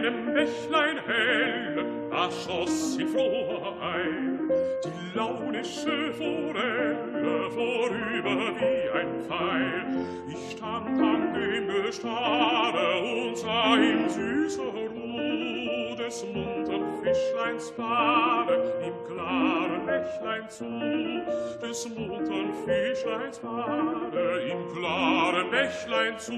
einem Bächlein hell, da schoss in froher Eil die launische Forelle vorüber wie ein Pfeil. Ich stand an dem Gestade und sah in süßer Ruhe des muntern Fischleins Bade im klaren Bächlein zu, des muntern Fischleins Bade im klaren Bächlein zu.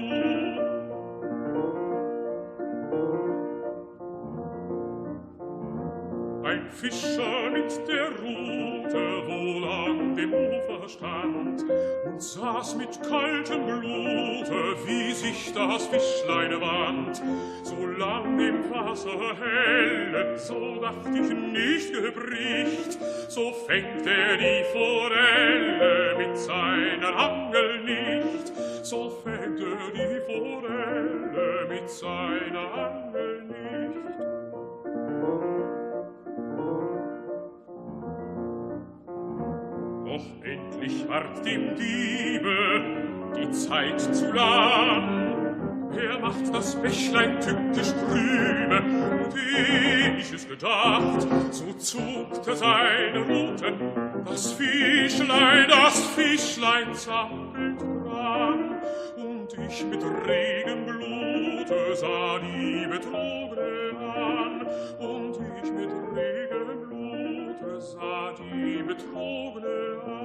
Ein Fischer mit der Rute wohl an dem Ufer stand und saß mit kaltem Blute, wie sich das Fischlein wand. Solang im Wasser helle, so dacht ich nicht gebricht, so fängt die Forelle mit seiner Angel nicht, so fängt die Forelle mit seiner Angel nicht. Doch endlich ward dem Diebe die Zeit zu lang. Er macht das Bächlein tückisch trübe, und ehe ich es gedacht, so zuckte seine Rute. Das Fischlein zappelt dran, und ich mit regem Blute sah die Betrogene an, und ich mit regem Blute sah die Betrogene an.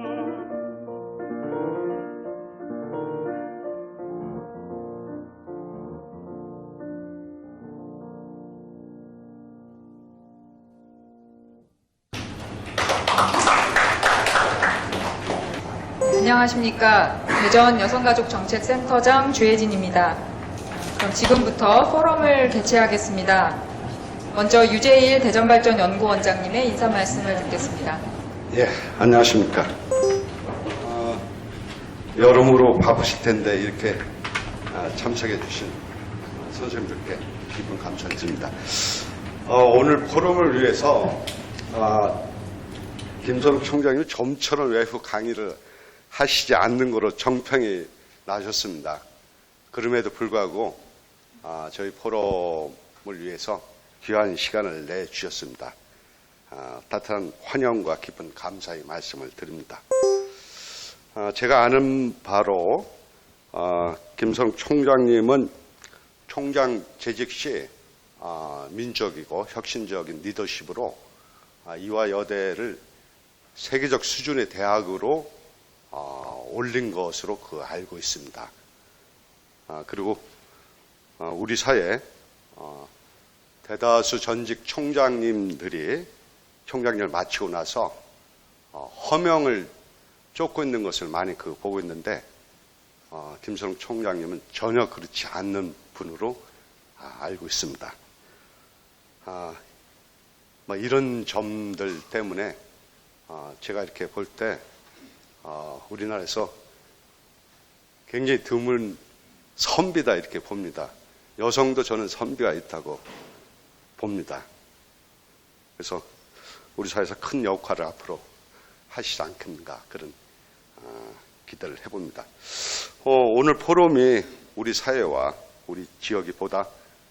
안녕하십니까. 대전 여성가족정책센터장 주혜진입니다. 그럼 지금부터 포럼을 개최하겠습니다. 먼저 유재일 대전발전연구원장님의 인사 말씀을 듣겠습니다. 예, 안녕하십니까. 여러모로 바쁘실 텐데 이렇게 참석해 주신 선생님들께 깊은 감사를 드립니다. 오늘 포럼을 위해서 김선욱 총장님이 좀처럼 외부 강의를 하시지 않는 거로 정평이 나셨습니다. 그럼에도 불구하고 저희 포럼을 위해서 귀한 시간을 내주셨습니다. 따뜻한 환영과 깊은 감사의 말씀을 드립니다. 제가 아는 바로 김선욱 총장님은 총장 재직 시 민주적이고 혁신적인 리더십으로 이화여대를 세계적 수준의 대학으로 올린 것으로 알고 있습니다. 그리고 우리 사회 대다수 전직 총장님들이 총장님을 마치고 나서 허명을 쫓고 있는 것을 많이 보고 있는데 김선욱 총장님은 전혀 그렇지 않는 분으로 알고 있습니다. 이런 점들 때문에 제가 이렇게 볼 때 우리나라에서 굉장히 드문 선비다 이렇게 봅니다. 여성도 저는 선비가 있다고 봅니다. 그래서 우리 사회에서 큰 역할을 앞으로 하시지 않겠는가 그런 기대를 해봅니다. 오늘 포럼이 우리 사회와 우리 지역이 보다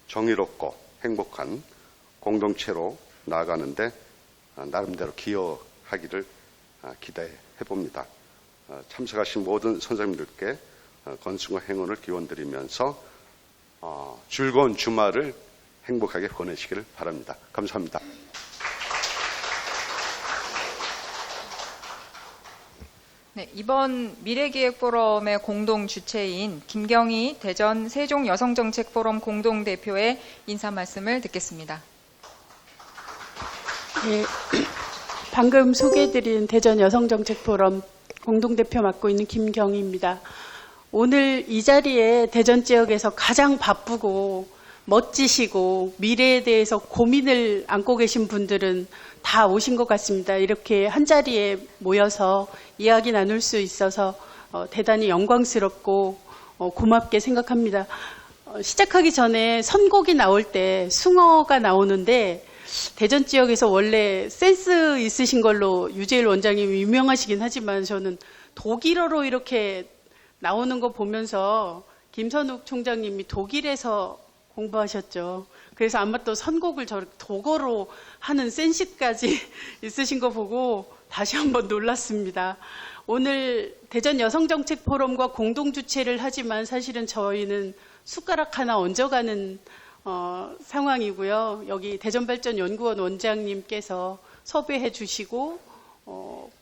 정의롭고 행복한 공동체로 나아가는데 나름대로 기여하기를 기대해 봅니다. 참석하신 모든 선생님들께 건승과 행운을 기원드리면서 즐거운 주말을 행복하게 보내시기를 바랍니다. 감사합니다. 네, 이번 미래기획포럼의 공동 주체인 김경희 대전 세종여성정책포럼 공동대표의 인사 말씀을 듣겠습니다. 네, 방금 소개해드린 대전 여성정책포럼 공동대표 맡고 있는 김경희입니다. 오늘 이 자리에 대전 지역에서 가장 바쁘고 멋지시고 미래에 대해서 고민을 안고 계신 분들은 다 오신 것 같습니다. 이렇게 한 자리에 모여서 이야기 나눌 수 있어서 대단히 영광스럽고 고맙게 생각합니다. 시작하기 전에 선곡이 나올 때 숭어가 나오는데 대전 지역에서 원래 센스 있으신 걸로 유재일 원장님이 유명하시긴 하지만 저는 독일어로 이렇게 나오는 거 보면서 김선욱 총장님이 독일에서 공부하셨죠. 그래서 아마 또 선곡을 저렇게 도거로 하는 센스까지 있으신 거 보고 다시 한번 놀랐습니다. 오늘 대전 여성정책 포럼과 공동 주최를 하지만 사실은 저희는 숟가락 하나 얹어가는 상황이고요. 여기 대전발전연구원 원장님께서 섭외해 주시고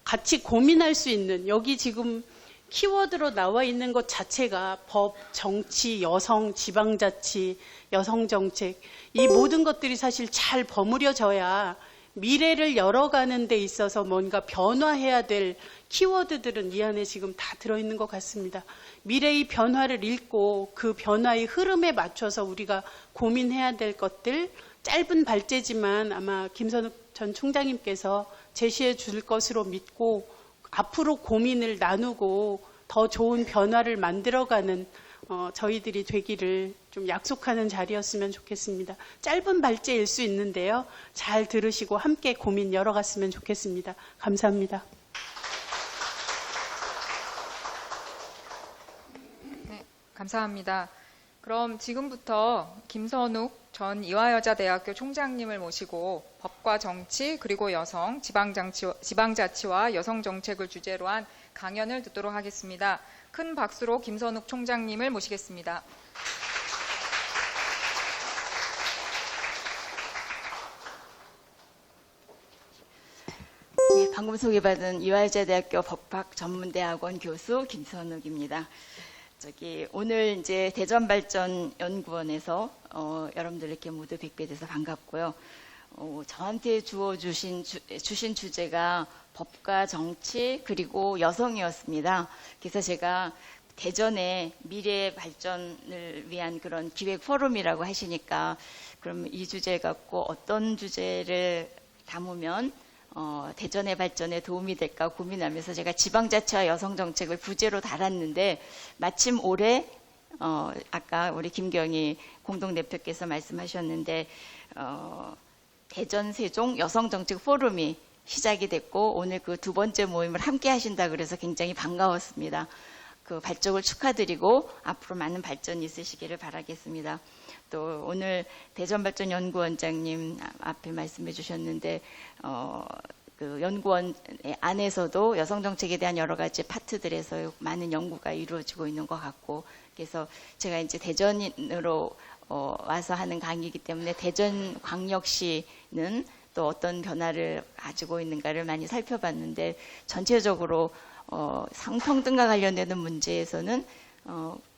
같이 고민할 수 있는, 여기 지금 키워드로 나와 있는 것 자체가 법, 정치, 여성, 지방자치, 여성정책, 이 모든 것들이 사실 잘 버무려져야 미래를 열어가는 데 있어서 뭔가 변화해야 될 키워드들은 이 안에 지금 다 들어있는 것 같습니다. 미래의 변화를 읽고 그 변화의 흐름에 맞춰서 우리가 고민해야 될 것들, 짧은 발제지만 아마 김선욱 전 총장님께서 제시해 줄 것으로 믿고 앞으로 고민을 나누고 더 좋은 변화를 만들어가는 저희들이 되기를 좀 약속하는 자리였으면 좋겠습니다. 짧은 발제일 수 있는데요. 잘 들으시고 함께 고민 열어갔으면 좋겠습니다. 감사합니다. 네, 감사합니다. 그럼 지금부터 김선욱 전 이화여자대학교 총장님을 모시고 법과 정치 그리고 여성, 지방자치와 여성정책을 주제로 한 강연을 듣도록 하겠습니다. 큰 박수로 김선욱 총장님을 모시겠습니다. 네, 방금 소개받은 이화여자대학교 법학전문대학원 교수 김선욱입니다. 오늘 이제 대전발전연구원에서 여러분들 이렇게 모두 뵙게 돼서 반갑고요. 저한테 주신 주제가 법과 정치 그리고 여성이었습니다. 그래서 제가 대전의 미래 발전을 위한 그런 기획 포럼이라고 하시니까 그럼 이 주제 갖고 어떤 주제를 담으면 대전의 발전에 도움이 될까 고민하면서 제가 지방자치와 여성정책을 부제로 달았는데 마침 올해 아까 우리 김경희 공동대표께서 말씀하셨는데 대전 세종 여성정책 포럼이 시작이 됐고 오늘 그 두 번째 모임을 함께 하신다 그래서 굉장히 반가웠습니다. 그 발족을 축하드리고 앞으로 많은 발전이 있으시기를 바라겠습니다. 또 오늘 대전발전연구원장님 앞에 말씀해 주셨는데 그 연구원 안에서도 여성정책에 대한 여러 가지 파트들에서 많은 연구가 이루어지고 있는 것 같고 그래서 제가 이제 대전으로 와서 하는 강의이기 때문에 대전광역시는 또 어떤 변화를 가지고 있는가를 많이 살펴봤는데 전체적으로 성평등과 관련되는 문제에서는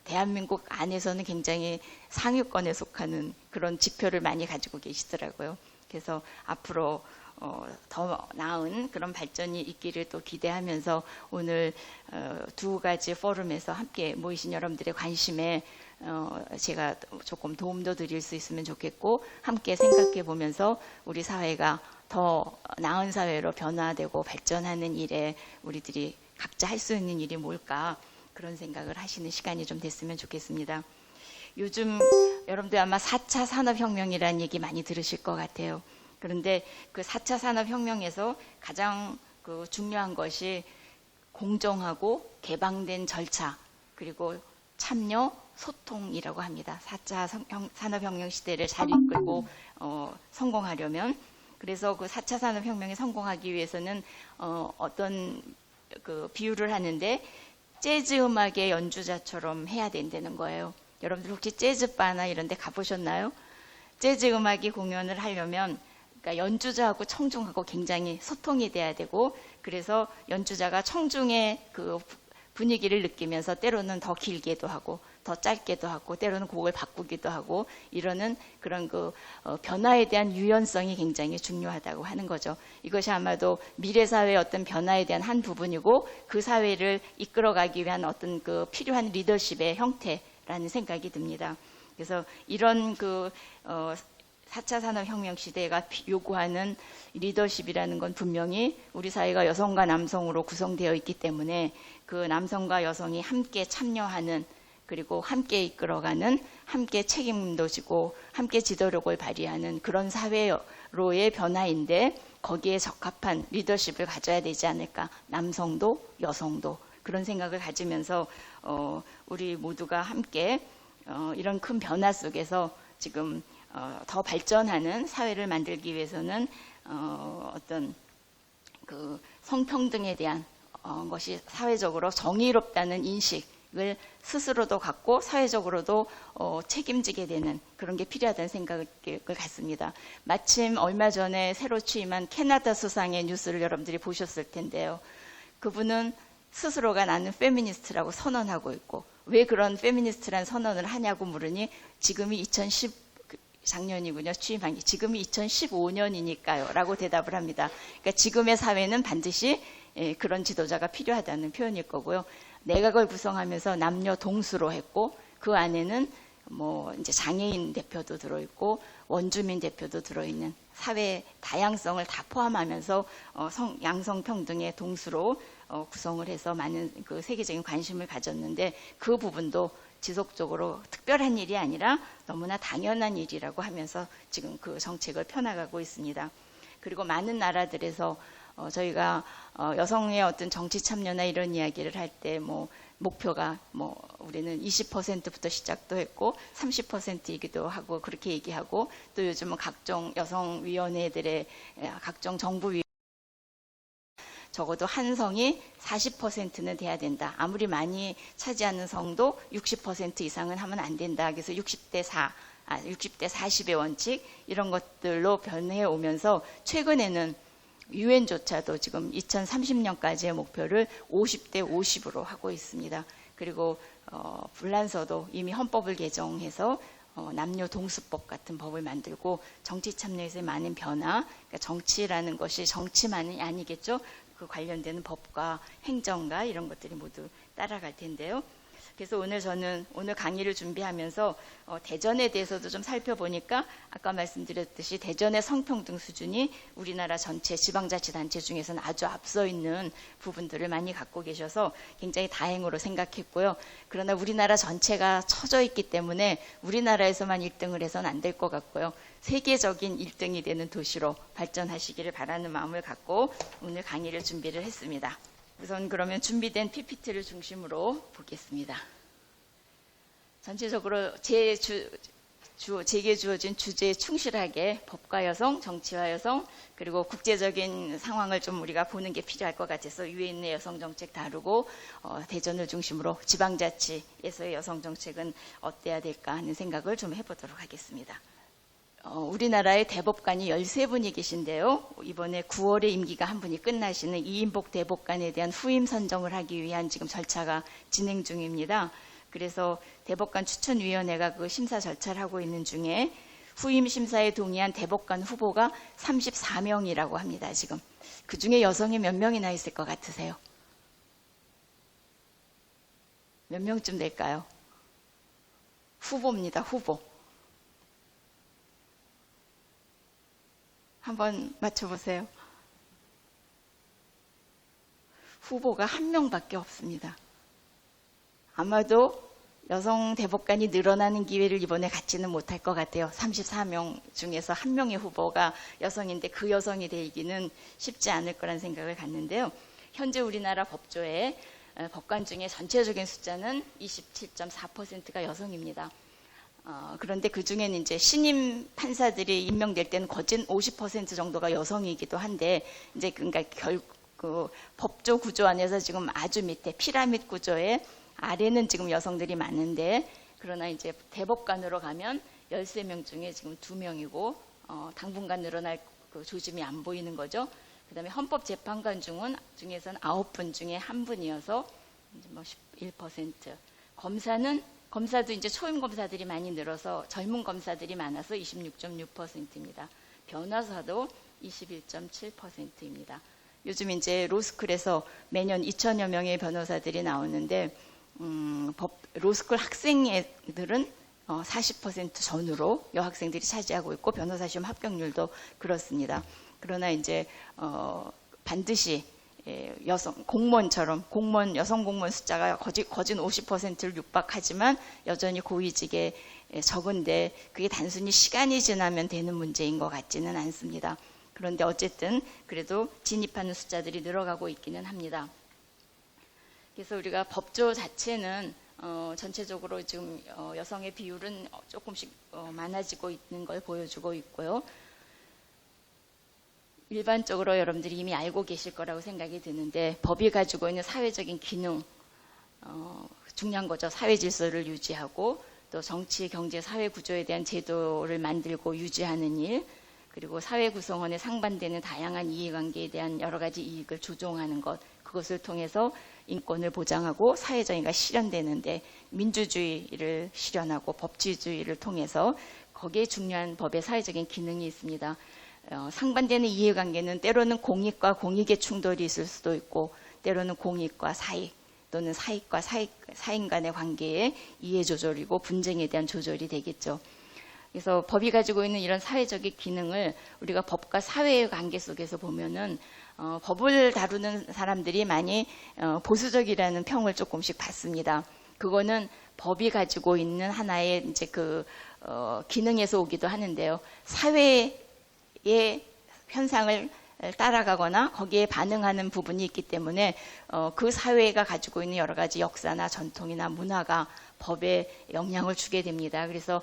대한민국 안에서는 굉장히 상위권에 속하는 그런 지표를 많이 가지고 계시더라고요. 그래서 앞으로 더 나은 그런 발전이 있기를 또 기대하면서 오늘 두 가지 포럼에서 함께 모이신 여러분들의 관심에 제가 조금 도움도 드릴 수 있으면 좋겠고 함께 생각해 보면서 우리 사회가 더 나은 사회로 변화되고 발전하는 일에 우리들이 각자 할 수 있는 일이 뭘까 그런 생각을 하시는 시간이 좀 됐으면 좋겠습니다. 요즘 여러분들 아마 4차 산업혁명이라는 얘기 많이 들으실 것 같아요. 그런데 그 4차 산업혁명에서 가장 그 중요한 것이 공정하고 개방된 절차 그리고 참여, 소통이라고 합니다. 4차 산업혁명 시대를 잘 이끌고 성공하려면 그래서 그 4차 산업혁명에 성공하기 위해서는 어떤 그 비유를 하는데 재즈 음악의 연주자처럼 해야 된다는 거예요. 여러분들 혹시 재즈바나 이런 데 가보셨나요? 재즈 음악이 공연을 하려면 그러니까 연주자하고 청중하고 굉장히 소통이 돼야 되고 그래서 연주자가 청중의 그 분위기를 느끼면서 때로는 더 길게도 하고 더 짧게도 하고 때로는 곡을 바꾸기도 하고 이러는 그런 그 변화에 대한 유연성이 굉장히 중요하다고 하는 거죠. 이것이 아마도 미래 사회의 어떤 변화에 대한 한 부분이고 그 사회를 이끌어가기 위한 어떤 그 필요한 리더십의 형태라는 생각이 듭니다. 그래서 이런 그 4차 산업혁명 시대가 요구하는 리더십이라는 건 분명히 우리 사회가 여성과 남성으로 구성되어 있기 때문에 그 남성과 여성이 함께 참여하는 그리고 함께 이끌어가는 함께 책임도 지고 함께 지도력을 발휘하는 그런 사회로의 변화인데 거기에 적합한 리더십을 가져야 되지 않을까. 남성도 여성도 그런 생각을 가지면서 우리 모두가 함께 이런 큰 변화 속에서 지금 더 발전하는 사회를 만들기 위해서는 어떤 그 성평등에 대한 것이 사회적으로 정의롭다는 인식을 스스로도 갖고 사회적으로도 책임지게 되는 그런 게 필요하다는 생각을 갖습니다. 마침 얼마 전에 새로 취임한 캐나다 수상의 뉴스를 여러분들이 보셨을 텐데요. 그분은 스스로가 나는 페미니스트라고 선언하고 있고 왜 그런 페미니스트란 선언을 하냐고 물으니 지금이 작년이군요. 취임한 게 지금이 2015년이니까요. 라고 대답을 합니다. 그러니까 지금의 사회는 반드시 그런 지도자가 필요하다는 표현일 거고요. 내각을 구성하면서 남녀 동수로 했고 그 안에는 뭐 이제 장애인 대표도 들어있고 원주민 대표도 들어있는 사회 다양성을 다 포함하면서 양성 평등의 동수로 구성을 해서 많은 그 세계적인 관심을 가졌는데 그 부분도 지속적으로 특별한 일이 아니라 너무나 당연한 일이라고 하면서 지금 그 정책을 펴나가고 있습니다. 그리고 많은 나라들에서 저희가 여성의 어떤 정치 참여나 이런 이야기를 할 때 뭐 목표가 뭐 우리는 20%부터 시작도 했고 30%이기도 하고 그렇게 얘기하고 또 요즘은 각종 여성위원회들의 각종 정부위원회 적어도 한 성이 40%는 돼야 된다. 아무리 많이 차지하는 성도 60% 이상은 하면 안 된다. 그래서 60대 40의 원칙 이런 것들로 변해 오면서 최근에는 유엔조차도 지금 2030년까지의 목표를 50대 50으로 하고 있습니다. 그리고 불란서도 이미 헌법을 개정해서 남녀 동수법 같은 법을 만들고 정치 참여에서의 많은 변화, 그러니까 정치라는 것이 정치만이 아니겠죠. 그 관련되는 법과 행정과 이런 것들이 모두 따라갈 텐데요. 그래서 저는 오늘 강의를 준비하면서 대전에 대해서도 좀 살펴보니까 아까 말씀드렸듯이 대전의 성평등 수준이 우리나라 전체 지방자치단체 중에서는 아주 앞서 있는 부분들을 많이 갖고 계셔서 굉장히 다행으로 생각했고요. 그러나 우리나라 전체가 처져 있기 때문에 우리나라에서만 1등을 해서는 안 될 것 같고요. 세계적인 1등이 되는 도시로 발전하시기를 바라는 마음을 갖고 오늘 강의를 준비를 했습니다. 우선 그러면 준비된 PPT를 중심으로 보겠습니다. 전체적으로 제게 주어진 주제에 충실하게 법과 여성, 정치와 여성, 그리고 국제적인 상황을 좀 우리가 보는 게 필요할 것 같아서 유엔의 여성 정책 다루고 대전을 중심으로 지방자치에서의 여성 정책은 어때야 될까 하는 생각을 좀 해보도록 하겠습니다. 우리나라에 대법관이 13분이 계신데요. 이번에 9월에 임기가 한 분이 끝나시는 이인복 대법관에 대한 후임 선정을 하기 위한 지금 절차가 진행 중입니다. 그래서 대법관 추천위원회가 그 심사 절차를 하고 있는 중에 후임 심사에 동의한 대법관 후보가 34명이라고 합니다. 지금 그 중에 여성이 몇 명이나 있을 것 같으세요? 몇 명쯤 될까요? 후보입니다. 후보. 한번 맞춰보세요. 후보가 한 명밖에 없습니다. 아마도 여성 대법관이 늘어나는 기회를 이번에 갖지는 못할 것 같아요. 34명 중에서 한 명의 후보가 여성인데 그 여성이 되기는 쉽지 않을 거란 생각을 갖는데요. 현재 우리나라 법조에 법관 중에 전체적인 숫자는 27.4%가 여성입니다. 그런데 그 중에는 이제 신임 판사들이 임명될 때는 거진 50% 정도가 여성이기도 한데, 이제 그러니까 그 법조 구조 안에서 지금 아주 밑에 피라미드 구조의 아래는 지금 여성들이 많은데, 그러나 이제 대법관으로 가면 13명 중에 지금 2명이고, 당분간 늘어날 그 조짐이 안 보이는 거죠. 그 다음에 헌법재판관 중에서는 9분 중에 1분이어서 이제 뭐 11%. 검사도 이제 초임 검사들이 많이 늘어서 젊은 검사들이 많아서 26.6%입니다. 변호사도 21.7%입니다. 요즘 이제 로스쿨에서 매년 2,000여 명의 변호사들이 나오는데, 로스쿨 학생들은 40% 전후로 여학생들이 차지하고 있고, 변호사 시험 합격률도 그렇습니다. 그러나 이제 반드시 여성 공무원처럼 여성 공무원 숫자가 거진 50%를 육박하지만 여전히 고위직에 적은데, 그게 단순히 시간이 지나면 되는 문제인 것 같지는 않습니다. 그런데 어쨌든 그래도 진입하는 숫자들이 늘어가고 있기는 합니다. 그래서 우리가 법조 자체는 전체적으로 지금 여성의 비율은 조금씩 많아지고 있는 걸 보여주고 있고요. 일반적으로 여러분들이 이미 알고 계실 거라고 생각이 드는데 법이 가지고 있는 사회적인 기능, 중요한 거죠. 사회 질서를 유지하고 또 정치, 경제, 사회 구조에 대한 제도를 만들고 유지하는 일, 그리고 사회 구성원에 상반되는 다양한 이해관계에 대한 여러 가지 이익을 조종하는 것, 그것을 통해서 인권을 보장하고 사회정의가 실현되는데 민주주의를 실현하고 법치주의를 통해서 거기에 중요한 법의 사회적인 기능이 있습니다. 상반되는 이해관계는 때로는 공익과 공익의 충돌이 있을 수도 있고 때로는 공익과 사익 또는 사익과 사익 간의 관계의 이해 조절이고 분쟁에 대한 조절이 되겠죠. 그래서 법이 가지고 있는 이런 사회적인 기능을 우리가 법과 사회의 관계 속에서 보면은 법을 다루는 사람들이 많이 보수적이라는 평을 조금씩 받습니다. 그거는 법이 가지고 있는 하나의 이제 기능에서 오기도 하는데요. 사회의 현상을 따라가거나 거기에 반응하는 부분이 있기 때문에 그 사회가 가지고 있는 여러 가지 역사나 전통이나 문화가 법에 영향을 주게 됩니다. 그래서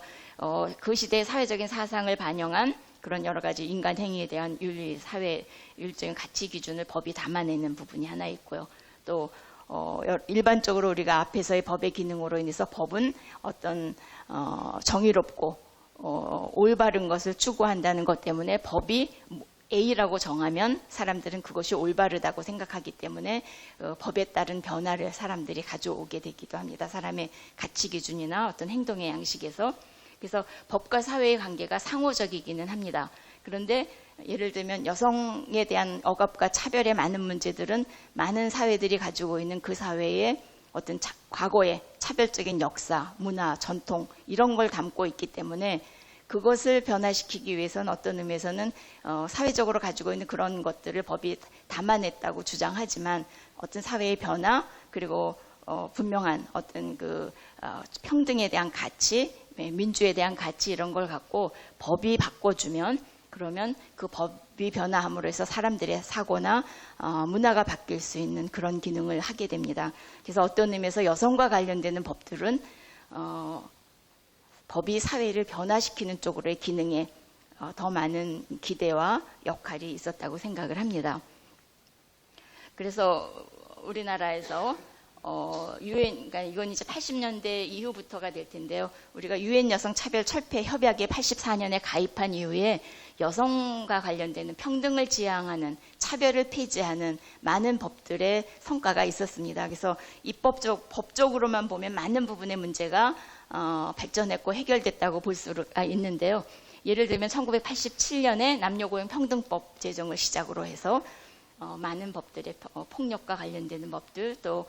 그 시대의 사회적인 사상을 반영한 그런 여러 가지 인간 행위에 대한 윤리, 사회, 윤리적인 가치 기준을 법이 담아내는 부분이 하나 있고요. 또 일반적으로 우리가 앞에서의 법의 기능으로 인해서 법은 어떤 정의롭고 올바른 것을 추구한다는 것 때문에 법이 A라고 정하면 사람들은 그것이 올바르다고 생각하기 때문에 법에 따른 변화를 사람들이 가져오게 되기도 합니다. 사람의 가치 기준이나 어떤 행동의 양식에서. 그래서 법과 사회의 관계가 상호적이기는 합니다. 그런데 예를 들면 여성에 대한 억압과 차별의 많은 문제들은 많은 사회들이 가지고 있는 그 사회의 어떤 과거의 차별적인 역사, 문화, 전통 이런 걸 담고 있기 때문에 그것을 변화시키기 위해서는 어떤 의미에서는 사회적으로 가지고 있는 그런 것들을 법이 담아냈다고 주장하지만 어떤 사회의 변화 그리고 분명한 어떤 평등에 대한 가치, 민주에 대한 가치 이런 걸 갖고 법이 바꿔주면 그러면 그 법이 변화함으로 해서 사람들의 사고나 문화가 바뀔 수 있는 그런 기능을 하게 됩니다. 그래서 어떤 의미에서 여성과 관련되는 법들은 법이 사회를 변화시키는 쪽으로의 기능에 더 많은 기대와 역할이 있었다고 생각을 합니다. 그래서 우리나라에서 그러니까 이건 이제 80년대 이후부터가 될 텐데요. 우리가 유엔 여성 차별 철폐 협약에 84년에 가입한 이후에 여성과 관련되는 평등을 지향하는 차별을 폐지하는 많은 법들의 성과가 있었습니다. 그래서 법적으로만 보면 많은 부분의 문제가 발전했고 해결됐다고 볼 수가 있는데요. 예를 들면 1987년에 남녀고용 평등법 제정을 시작으로 해서 많은 법들의 폭력과 관련되는 법들 또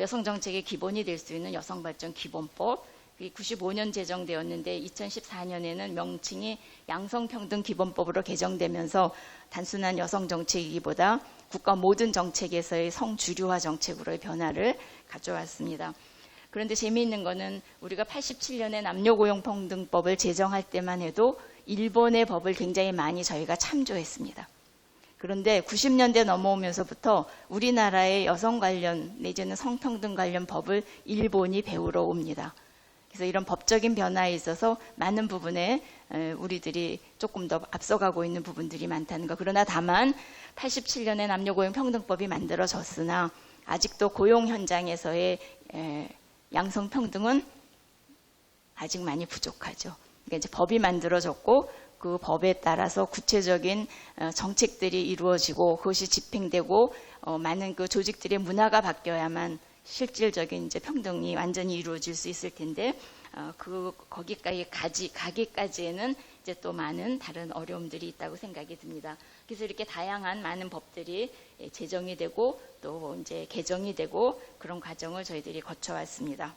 여성 정책의 기본이 될 수 있는 여성발전 기본법 95년 제정되었는데 2014년에는 명칭이 양성평등기본법으로 개정되면서 단순한 여성 정책이기보다 국가 모든 정책에서의 성주류화 정책으로의 변화를 가져왔습니다. 그런데 재미있는 거는 우리가 87년에 남녀고용평등법을 제정할 때만 해도 일본의 법을 굉장히 많이 저희가 참조했습니다. 그런데 90년대 넘어오면서부터 우리나라의 여성 관련 내지는 성평등 관련 법을 일본이 배우러 옵니다. 그래서 이런 법적인 변화에 있어서 많은 부분에 우리들이 조금 더 앞서가고 있는 부분들이 많다는 것. 그러나 다만 87년에 남녀고용평등법이 만들어졌으나 아직도 고용 현장에서의 양성평등은 아직 많이 부족하죠. 그러니까 이제 법이 만들어졌고 그 법에 따라서 구체적인 정책들이 이루어지고 그것이 집행되고 많은 그 조직들의 문화가 바뀌어야만 실질적인 이제 평등이 완전히 이루어질 수 있을 텐데 거기까지 가기까지에는 이제 또 많은 다른 어려움들이 있다고 생각이 듭니다. 그래서 이렇게 다양한 많은 법들이 제정이 되고 또 이제 개정이 되고 그런 과정을 저희들이 거쳐왔습니다.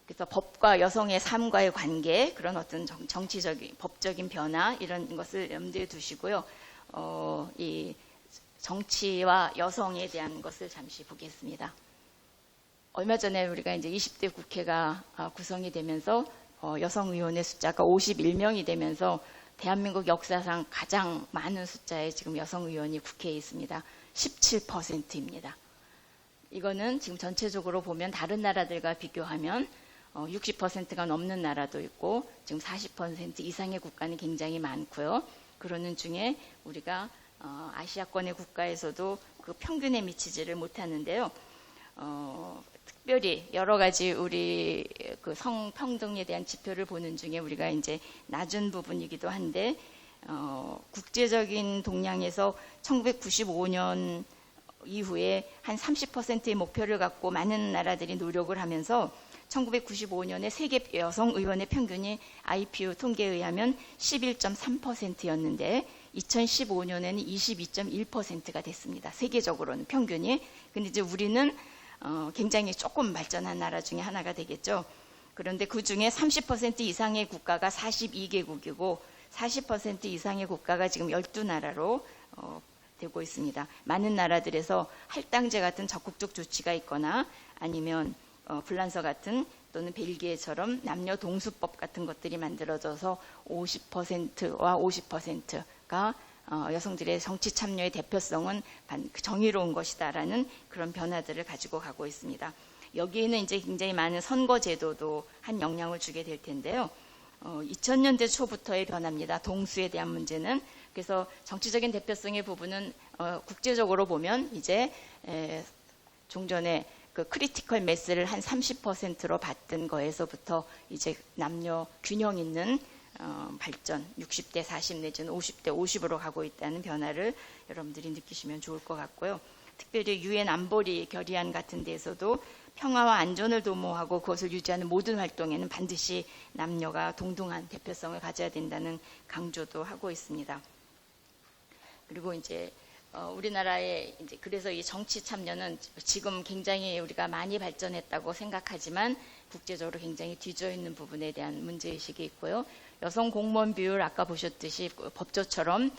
그래서 법과 여성의 삶과의 관계, 그런 어떤 정치적인, 법적인 변화 이런 것을 염두에 두시고요. 이 정치와 여성에 대한 것을 잠시 보겠습니다. 얼마 전에 우리가 이제 20대 국회가 구성이 되면서 여성 의원의 숫자가 51명이 되면서 대한민국 역사상 가장 많은 숫자의 지금 여성 의원이 국회에 있습니다. 17%입니다. 이거는 지금 전체적으로 보면 다른 나라들과 비교하면 60%가 넘는 나라도 있고 지금 40% 이상의 국가는 굉장히 많고요. 그러는 중에 우리가 아시아권의 국가에서도 그 평균에 미치지를 못하는데요. 특별히 여러 가지 우리 그 성평등에 대한 지표를 보는 중에 우리가 이제 낮은 부분이기도 한데 국제적인 동향에서 1995년 이후에 한 30%의 목표를 갖고 많은 나라들이 노력을 하면서 1995년에 세계 여성 의원의 평균이 IPU 통계에 의하면 11.3%였는데 2015년에는 22.1%가 됐습니다. 세계적으로는 평균이. 근데 이제 우리는 굉장히 조금 발전한 나라 중에 하나가 되겠죠. 그런데 그 중에 30% 이상의 국가가 42개국이고 40% 이상의 국가가 지금 12나라로 되고 있습니다. 많은 나라들에서 할당제 같은 적극적 조치가 있거나 아니면 불란서 같은 또는 벨기에처럼 남녀 동수법 같은 것들이 만들어져서 50%와 50%가 여성들의 정치 참여의 대표성은 정의로운 것이다라는 그런 변화들을 가지고 가고 있습니다. 여기에는 이제 굉장히 많은 선거 제도도 한 영향을 주게 될 텐데요. 2000년대 초부터의 변화입니다. 동수에 대한 문제는. 그래서 정치적인 대표성의 부분은 국제적으로 보면 이제 종전에 그 크리티컬 매스를 한 30%로 봤던 거에서부터 이제 남녀 균형 있는 발전, 60대 40 내지는 50대 50으로 가고 있다는 변화를 여러분들이 느끼시면 좋을 것 같고요. 특별히 유엔 안보리 결의안 같은 데에서도 평화와 안전을 도모하고 그것을 유지하는 모든 활동에는 반드시 남녀가 동등한 대표성을 가져야 된다는 강조도 하고 있습니다. 그리고 이제 우리나라의 이제 그래서 이 정치 참여는 지금 굉장히 우리가 많이 발전했다고 생각하지만 국제적으로 굉장히 뒤져 있는 부분에 대한 문제의식이 있고요. 여성 공무원 비율 아까 보셨듯이 법조처럼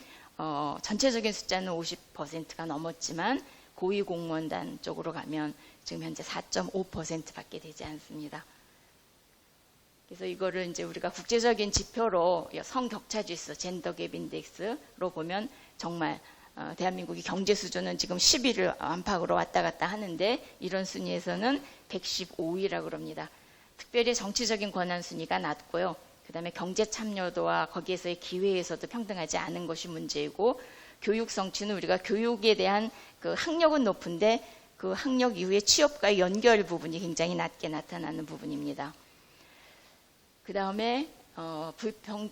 전체적인 숫자는 50%가 넘었지만 고위 공무원단 쪽으로 가면 지금 현재 4.5%밖에 되지 않습니다. 그래서 이거를 이제 우리가 국제적인 지표로 성격차 지수, 젠더 갭 인덱스로 보면 정말 대한민국이 경제 수준은 지금 10위를 안팎으로 왔다 갔다 하는데 이런 순위에서는 115위라고 그럽니다. 특별히 정치적인 권한 순위가 낮고요. 그 다음에 경제 참여도와 거기에서의 기회에서도 평등하지 않은 것이 문제이고 교육 성취는 우리가 교육에 대한 그 학력은 높은데 그 학력 이후에 취업과의 연결 부분이 굉장히 낮게 나타나는 부분입니다. 그 다음에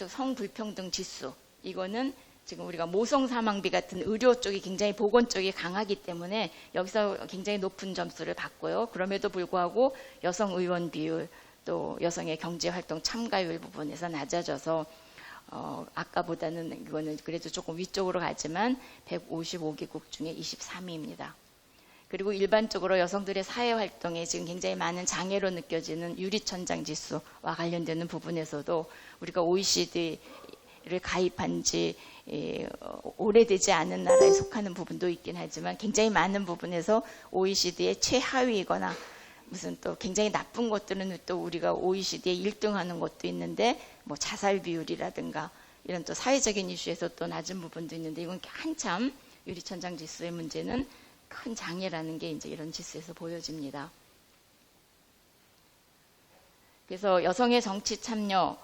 성불평등 지수, 이거는 지금 우리가 모성 사망비 같은 의료 쪽이 굉장히 보건 쪽이 강하기 때문에 여기서 굉장히 높은 점수를 받고요. 그럼에도 불구하고 여성 의원 비율 또 여성의 경제활동 참가율 부분에서 낮아져서 아까보다는 이거는 그래도 조금 위쪽으로 가지만 155개국 중에 23위입니다. 그리고 일반적으로 여성들의 사회활동에 지금 굉장히 많은 장애로 느껴지는 유리천장 지수와 관련되는 부분에서도 우리가 OECD를 가입한 지 오래되지 않은 나라에 속하는 부분도 있긴 하지만 굉장히 많은 부분에서 OECD의 최하위이거나 무슨 또 굉장히 나쁜 것들은 또 우리가 OECD에 1등하는 것도 있는데 뭐 자살 비율이라든가 이런 또 사회적인 이슈에서 또 낮은 부분도 있는데 이건 한참 유리천장 지수의 문제는 큰 장애라는 게 이제 이런 지수에서 보여집니다. 그래서 여성의 정치 참여와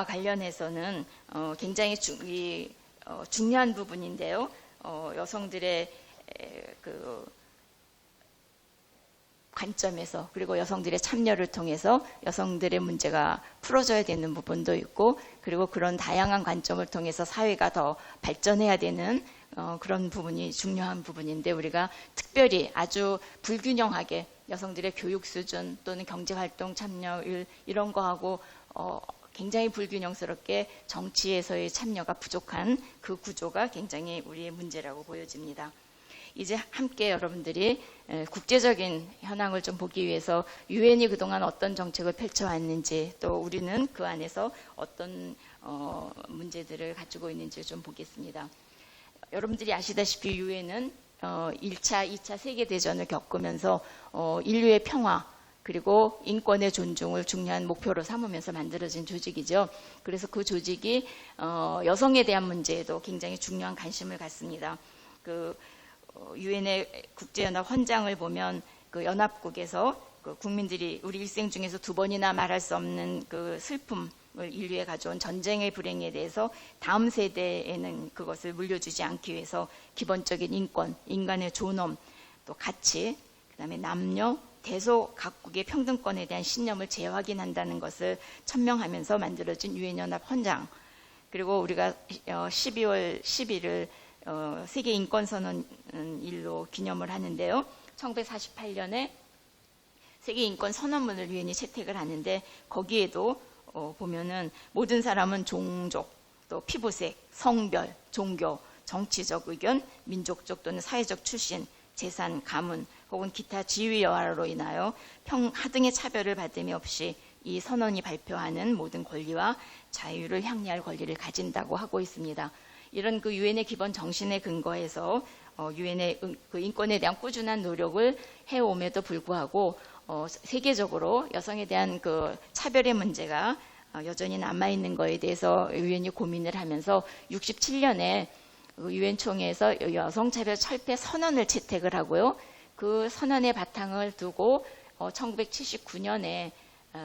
관련해서는 굉장히 중요한 부분인데요. 여성들의 그 관점에서 그리고 여성들의 참여를 통해서 여성들의 문제가 풀어져야 되는 부분도 있고 그리고 그런 다양한 관점을 통해서 사회가 더 발전해야 되는 그런 부분이 중요한 부분인데 우리가 특별히 아주 불균형하게 여성들의 교육 수준 또는 경제활동 참여율 이런 거하고 굉장히 불균형스럽게 정치에서의 참여가 부족한 그 구조가 굉장히 우리의 문제라고 보여집니다. 이제 함께 여러분들이 국제적인 현황을 좀 보기 위해서 유엔이 그동안 어떤 정책을 펼쳐왔는지 또 우리는 그 안에서 어떤 문제들을 가지고 있는지 좀 보겠습니다. 여러분들이 아시다시피 유엔은 1차, 2차 세계대전을 겪으면서 인류의 평화 그리고 인권의 존중을 중요한 목표로 삼으면서 만들어진 조직이죠. 그래서 그 조직이 여성에 대한 문제에도 굉장히 중요한 관심을 갖습니다. 그 유엔의 국제연합 헌장을 보면 그 연합국에서 그 국민들이 우리 일생 중에서 2번이나 말할 수 없는 그 슬픔을 인류에 가져온 전쟁의 불행에 대해서 다음 세대에는 그것을 물려주지 않기 위해서 기본적인 인권, 인간의 존엄, 또 가치, 그다음에 남녀, 대소 각국의 평등권에 대한 신념을 재확인한다는 것을 천명하면서 만들어진 유엔연합 헌장. 그리고 우리가 12월 10일을 세계인권선언일로 기념을 하는데요. 1948년에 세계인권선언문을 유엔이 채택을 하는데 거기에도 보면은 모든 사람은 종족, 또 피부색, 성별, 종교, 정치적 의견, 민족적 또는 사회적 출신, 재산, 가문 혹은 기타 지위 여하로 인하여 하등의 차별을 받음이 없이 이 선언이 발표하는 모든 권리와 자유를 향리할 권리를 가진다고 하고 있습니다. 이런 그 유엔의 기본 정신에 근거해서 유엔의 그 인권에 대한 꾸준한 노력을 해옴에도 불구하고 세계적으로 여성에 대한 그 차별의 문제가 여전히 남아있는 것에 대해서 유엔이 고민을 하면서 67년에 유엔 총회에서 여성차별 철폐 선언을 채택을 하고요. 그 선언의 바탕을 두고 1979년에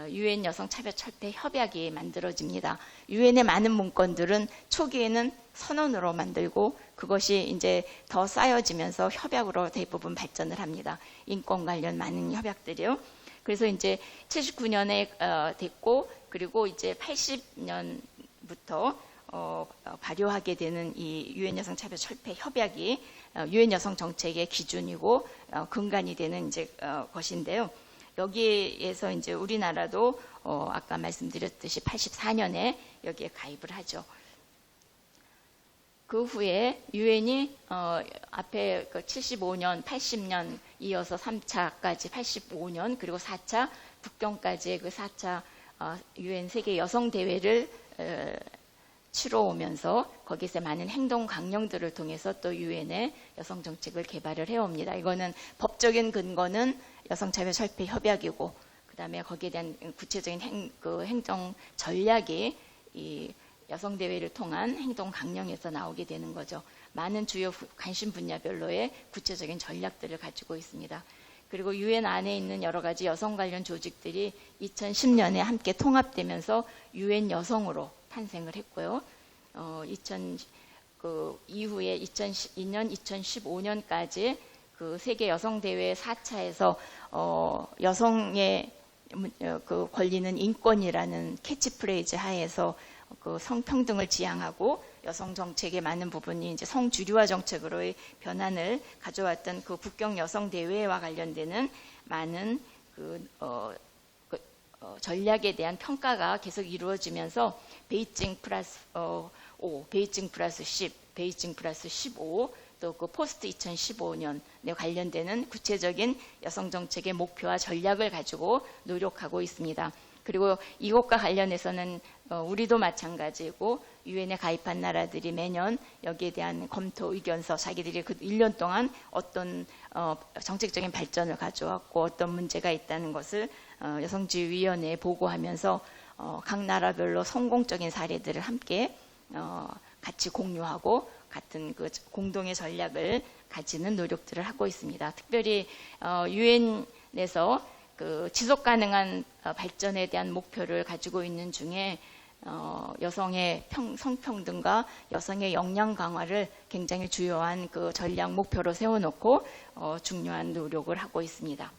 유엔 여성차별 철폐 협약이 만들어집니다. 유엔의 많은 문건들은 초기에는 선언으로 만들고 그것이 이제 더 쌓여지면서 협약으로 대부분 발전을 합니다. 인권 관련 많은 협약들이요. 그래서 이제 79년에 됐고 그리고 이제 80년부터 발효하게 되는 이 유엔 여성차별 철폐 협약이 유엔 여성 정책의 기준이고 근간이 되는 이제 것인데요. 여기에서 이제 우리나라도 아까 말씀드렸듯이 84년에 여기에 가입을 하죠. 그 후에 유엔이 앞에 그 75년, 80년 이어서 3차까지 85년 그리고 4차 북경까지의 그 4차 유엔 세계 여성 대회를 치러오면서 거기서 많은 행동 강령들을 통해서 또 유엔의 여성 정책을 개발을 해옵니다. 이거는 법적인 근거는 여성차별 철폐 협약이고 그다음에 거기에 대한 구체적인 행정 전략이 이 여성 대회를 통한 행동 강령에서 나오게 되는 거죠. 많은 주요 관심 분야별로의 구체적인 전략들을 가지고 있습니다. 그리고 유엔 안에 있는 여러 가지 여성 관련 조직들이 2010년에 함께 통합되면서 유엔 여성으로 탄생을 했고요. 그 이후에 2002년, 2015년까지 그 세계 여성 대회 4차에서 여성의 그 권리는 인권이라는 캐치프레이즈 하에서 그 성평등을 지향하고 여성 정책의 많은 부분이 이제 성주류화 정책으로의 변환을 가져왔던 그 북경 여성 대회와 관련되는 많은 전략에 대한 평가가 계속 이루어지면서 베이징 플러스 5, 베이징 플러스 10, 베이징 플러스 15, 또 그 포스트 2015년에 관련되는 구체적인 여성 정책의 목표와 전략을 가지고 노력하고 있습니다. 그리고 이것과 관련해서는 우리도 마찬가지고 유엔에 가입한 나라들이 매년 여기에 대한 검토 의견서 자기들이 그 1년 동안 어떤 정책적인 발전을 가져왔고 어떤 문제가 있다는 것을 여성지위원회에 보고하면서 각 나라별로 성공적인 사례들을 함께 같이 공유하고 같은 그 공동의 전략을 가지는 노력들을 하고 있습니다. 특별히 유엔에서 그 지속 가능한 발전에 대한 목표를 가지고 있는 중에 여성의 성평등과 여성의 역량 강화를 굉장히 주요한 그 전략 목표로 세워놓고 중요한 노력을 하고 있습니다.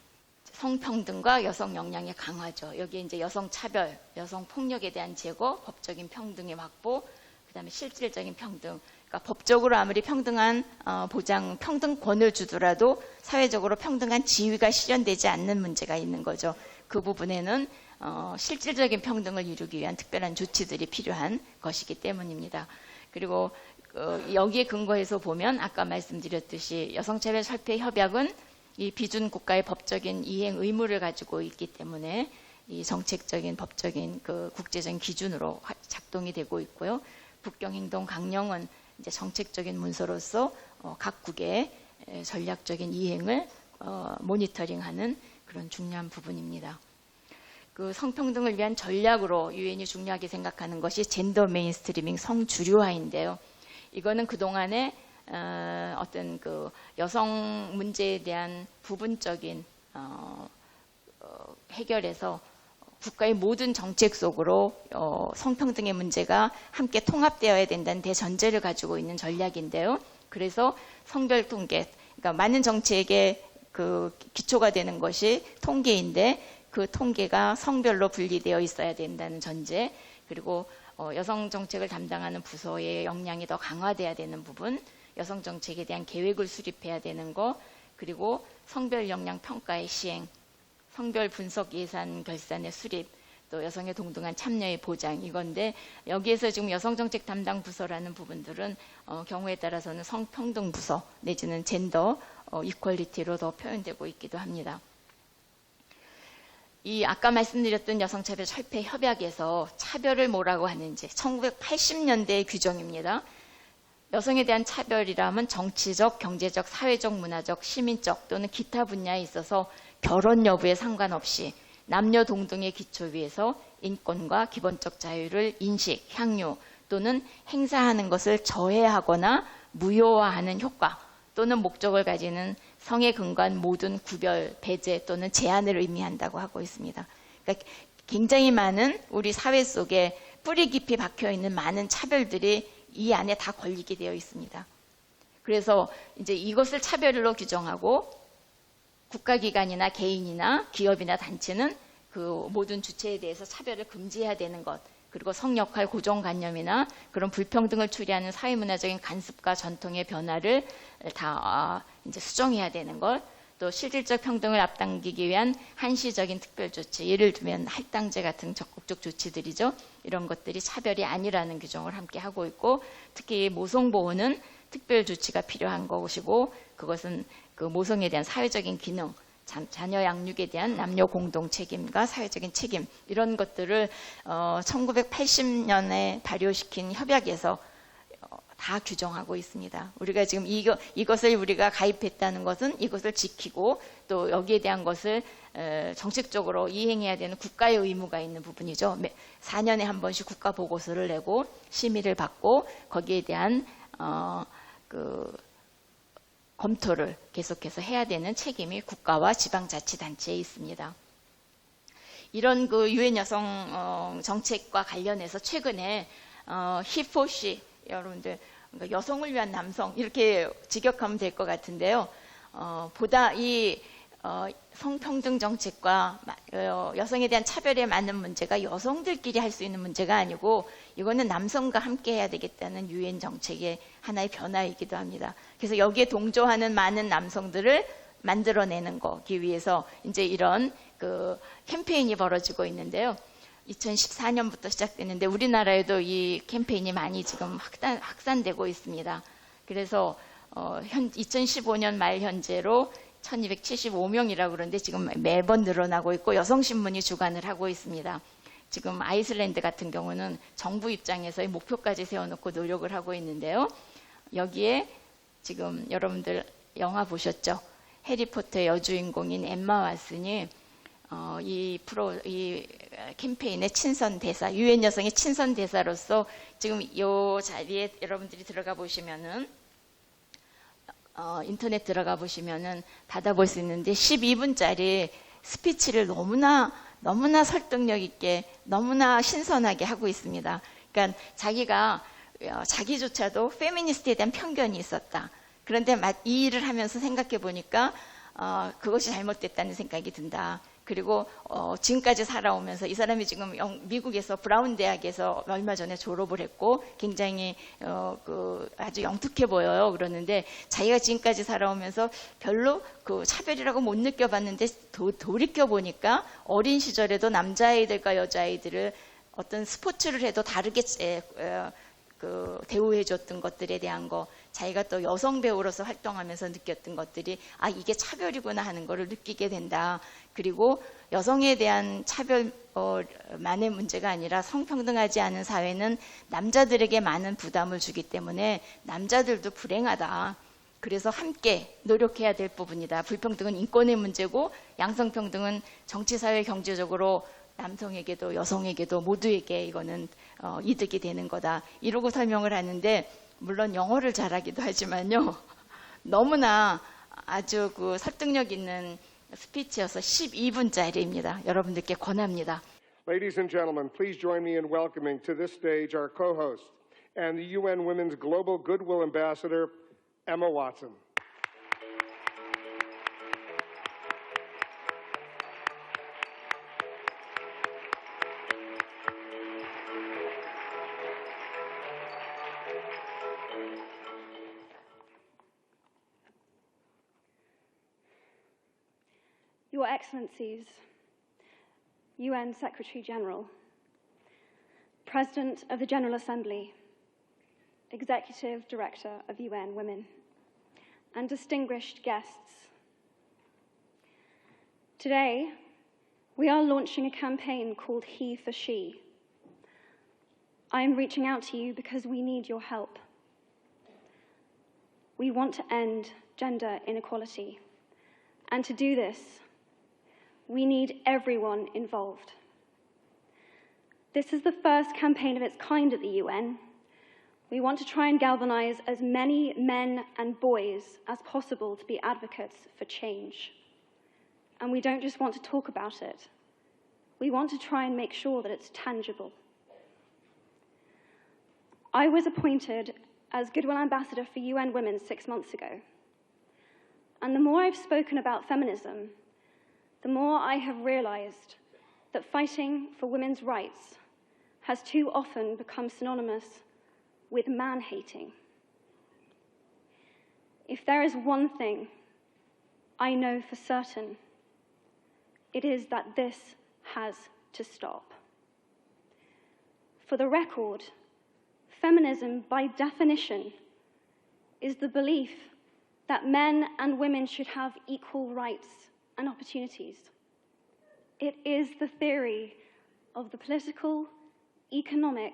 성평등과 여성 역량의 강화죠. 여기 이제 여성 차별, 여성 폭력에 대한 제거, 법적인 평등의 확보, 그다음에 실질적인 평등. 그러니까 법적으로 아무리 평등한 보장, 평등권을 주더라도 사회적으로 평등한 지위가 실현되지 않는 문제가 있는 거죠. 그 부분에는 실질적인 평등을 이루기 위한 특별한 조치들이 필요한 것이기 때문입니다. 그리고 여기에 근거해서 보면 아까 말씀드렸듯이 여성차별 철폐 협약은 이 비준 국가의 법적인 이행 의무를 가지고 있기 때문에 이 정책적인 법적인 그 국제적인 기준으로 작동이 되고 있고요. 북경행동 강령은 이제 정책적인 문서로서 각국의 전략적인 이행을 모니터링하는 그런 중요한 부분입니다. 그 성평등을 위한 전략으로 유엔이 중요하게 생각하는 것이 젠더 메인스트리밍 성주류화인데요. 이거는 그동안에 어떤 그 여성 문제에 대한 부분적인 해결에서 국가의 모든 정책 속으로 성평등의 문제가 함께 통합되어야 된다는 대전제를 가지고 있는 전략인데요. 그래서 성별 통계, 그러니까 많은 정책의 그 기초가 되는 것이 통계인데 그 통계가 성별로 분리되어 있어야 된다는 전제, 그리고 여성 정책을 담당하는 부서의 역량이 더 강화돼야 되는 부분, 여성 정책에 대한 계획을 수립해야 되는 거, 그리고 성별 역량 평가의 시행, 성별 분석 예산 결산의 수립, 또 여성의 동등한 참여의 보장, 이건데 여기에서 지금 여성정책 담당 부서라는 부분들은 경우에 따라서는 성평등 부서 내지는 젠더 이퀄리티로 더 표현되고 있기도 합니다. 이 아까 말씀드렸던 여성차별 철폐 협약에서 차별을 뭐라고 하는지 1980년대의 규정입니다. 여성에 대한 차별이라면 정치적, 경제적, 사회적, 문화적, 시민적 또는 기타 분야에 있어서 결혼 여부에 상관없이 남녀 동등의 기초 위에서 인권과 기본적 자유를 인식, 향유 또는 행사하는 것을 저해하거나 무효화하는 효과 또는 목적을 가지는 성에 근거한 모든 구별, 배제 또는 제한을 의미한다고 하고 있습니다. 그러니까 굉장히 많은 우리 사회 속에 뿌리 깊이 박혀있는 많은 차별들이 이 안에 다 걸리게 되어 있습니다. 그래서 이제 이것을 차별로 규정하고 국가기관이나 개인이나 기업이나 단체는 그 모든 주체에 대해서 차별을 금지해야 되는 것, 그리고 성역할 고정관념이나 그런 불평등을 초래하는 사회문화적인 관습과 전통의 변화를 다 이제 수정해야 되는 것, 또 실질적 평등을 앞당기기 위한 한시적인 특별조치, 예를 들면 할당제 같은 적극적 조치들이죠. 이런 것들이 차별이 아니라는 규정을 함께 하고 있고, 특히 모성보호는 특별조치가 필요한 것이고, 그것은 그 모성에 대한 사회적인 기능, 자녀 양육에 대한 남녀 공동 책임과 사회적인 책임, 이런 것들을 1980년에 발효시킨 협약에서 다 규정하고 있습니다. 우리가 지금 이것을 우리가 가입했다는 것은 이것을 지키고 또 여기에 대한 것을 정책적으로 이행해야 되는 국가의 의무가 있는 부분이죠. 4년에 한 번씩 국가 보고서를 내고 심의를 받고 거기에 대한 검토를 계속해서 해야 되는 책임이 국가와 지방자치단체에 있습니다. 이런 그 유엔 여성 정책과 관련해서 최근에 he for she, 여러분들 여성을 위한 남성 이렇게 직역하면 될 것 같은데요. 보다 이 성평등 정책과 여성에 대한 차별에 맞는 문제가 여성들끼리 할 수 있는 문제가 아니고 이거는 남성과 함께 해야 되겠다는 유엔 정책의 하나의 변화이기도 합니다. 그래서 여기에 동조하는 많은 남성들을 만들어내는 거기 위해서 이제 이런 그 캠페인이 벌어지고 있는데요. 2014년부터 시작됐는데 우리나라에도 이 캠페인이 많이 지금 확산되고 있습니다. 그래서 2015년 말 현재로 1275명이라고 그러는데 지금 매번 늘어나고 있고 여성신문이 주관을 하고 있습니다. 지금 아이슬란드 같은 경우는 정부 입장에서의 목표까지 세워놓고 노력을 하고 있는데요. 여기에 지금 여러분들 영화 보셨죠? 해리포터의 여주인공인 엠마 왓슨이 이 캠페인의 친선 대사, 유엔 여성의 친선 대사로서 지금 이 자리에 여러분들이 들어가 보시면은 인터넷 들어가 보시면은 받아볼 수 있는데 12분짜리 스피치를 너무나 설득력 있게 너무나 신선하게 하고 있습니다. 그러니까 자기조차도 페미니스트에 대한 편견이 있었다. 그런데 이 일을 하면서 생각해 보니까 그것이 잘못됐다는 생각이 든다. 그리고 지금까지 살아오면서 이 사람이 지금 미국에서 브라운 대학에서 얼마 전에 졸업을 했고 굉장히 아주 영특해 보여요. 그러는데 자기가 지금까지 살아오면서 별로 그 차별이라고 못 느껴봤는데 돌이켜 보니까 어린 시절에도 남자아이들과 여자아이들을 어떤 스포츠를 해도 다르게 대우해줬던 것들에 대한 거, 자기가 또 여성 배우로서 활동하면서 느꼈던 것들이 이게 차별이구나 하는 것을 느끼게 된다. 그리고 여성에 대한 차별만의 문제가 아니라 성평등하지 않은 사회는 남자들에게 많은 부담을 주기 때문에 남자들도 불행하다. 그래서 함께 노력해야 될 부분이다. 불평등은 인권의 문제고 양성평등은 정치, 사회, 경제적으로 남성에게도 여성에게도 모두에게 이거는 이득이 되는 거다. 이러고 설명을 하는데 물론 영어를 잘하기도 하지만요. 너무나 아주 그 설득력 있는 스피치여서 12분짜리입니다. 여러분들께 권합니다. Ladies and gentlemen, please join me in welcoming to this stage our co-host and the UN Women's Global Goodwill Ambassador, Emma Watson. Your Excellencies, UN Secretary General, President of the General Assembly, Executive Director of UN Women, and distinguished guests. Today, we are launching a campaign called He for She. I am reaching out to you because we need your help. We want to end gender inequality, and to do this, we need everyone involved. This is the first campaign of its kind at the UN. We want to try and galvanize as many men and boys as possible to be advocates for change. And we don't just want to talk about it. We want to try and make sure that it's tangible. I was appointed as Goodwill Ambassador for UN Women 6 months ago. And the more I've spoken about feminism, the more I have realized that fighting for women's rights has too often become synonymous with man-hating. If there is one thing I know for certain, it is that this has to stop. For the record, feminism, by definition, is the belief that men and women should have equal rights and opportunities. It is the theory of the political, economic,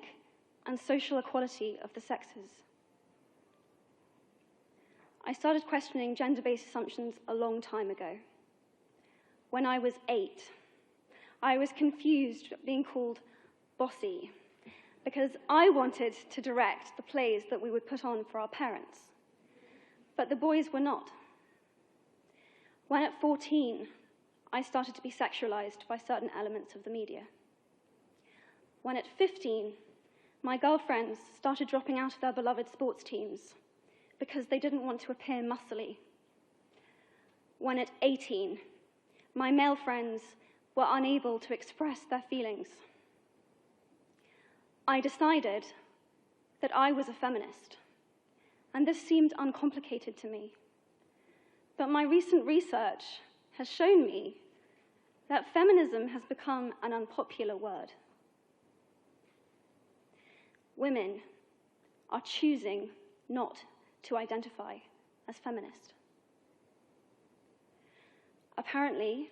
and social equality of the sexes. I started questioning gender-based assumptions a long time ago. When I was 8, I was confused at being called bossy because I wanted to direct the plays that we would put on for our parents, but the boys were not. When at 14, I started to be sexualized by certain elements of the media. When at 15, my girlfriends started dropping out of their beloved sports teams because they didn't want to appear muscly. When at 18, my male friends were unable to express their feelings. I decided that I was a feminist, and this seemed uncomplicated to me. But my recent research has shown me that feminism has become an unpopular word. Women are choosing not to identify as feminist. Apparently,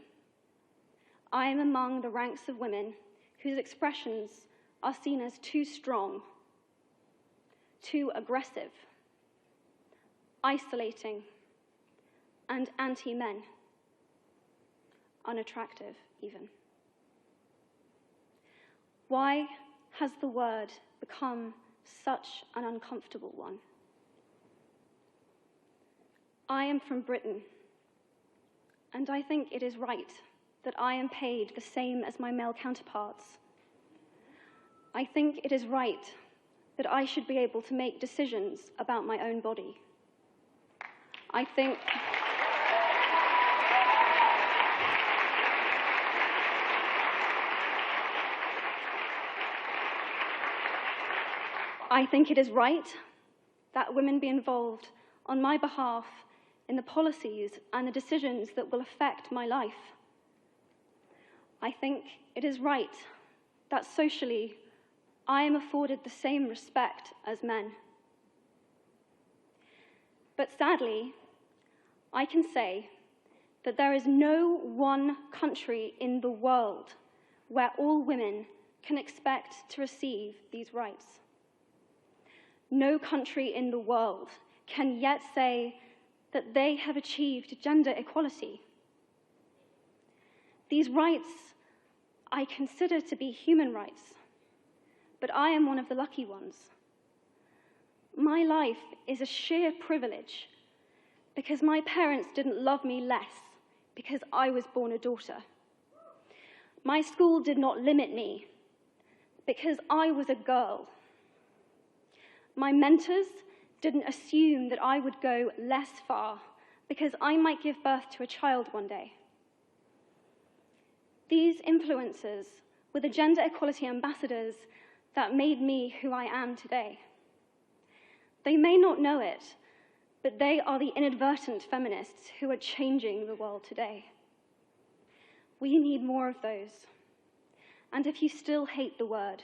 I am among the ranks of women whose expressions are seen as too strong, too aggressive, isolating, and anti-men, unattractive even. Why has the word become such an uncomfortable one? I am from Britain, and I think it is right that I am paid the same as my male counterparts. I think it is right that I should be able to make decisions about my own body. I think it is right that women be involved on my behalf in the policies and the decisions that will affect my life. I think it is right that socially I am afforded the same respect as men. But sadly, I can say that there is no one country in the world where all women can expect to receive these rights. No country in the world can yet say that they have achieved gender equality. These rights I consider to be human rights, but I am one of the lucky ones. My life is a sheer privilege because my parents didn't love me less because I was born a daughter. My school did not limit me because I was a girl. My mentors didn't assume that I would go less far because I might give birth to a child one day. These influences were the gender equality ambassadors that made me who I am today. They may not know it, but they are the inadvertent feminists who are changing the world today. We need more of those. And if you still hate the word,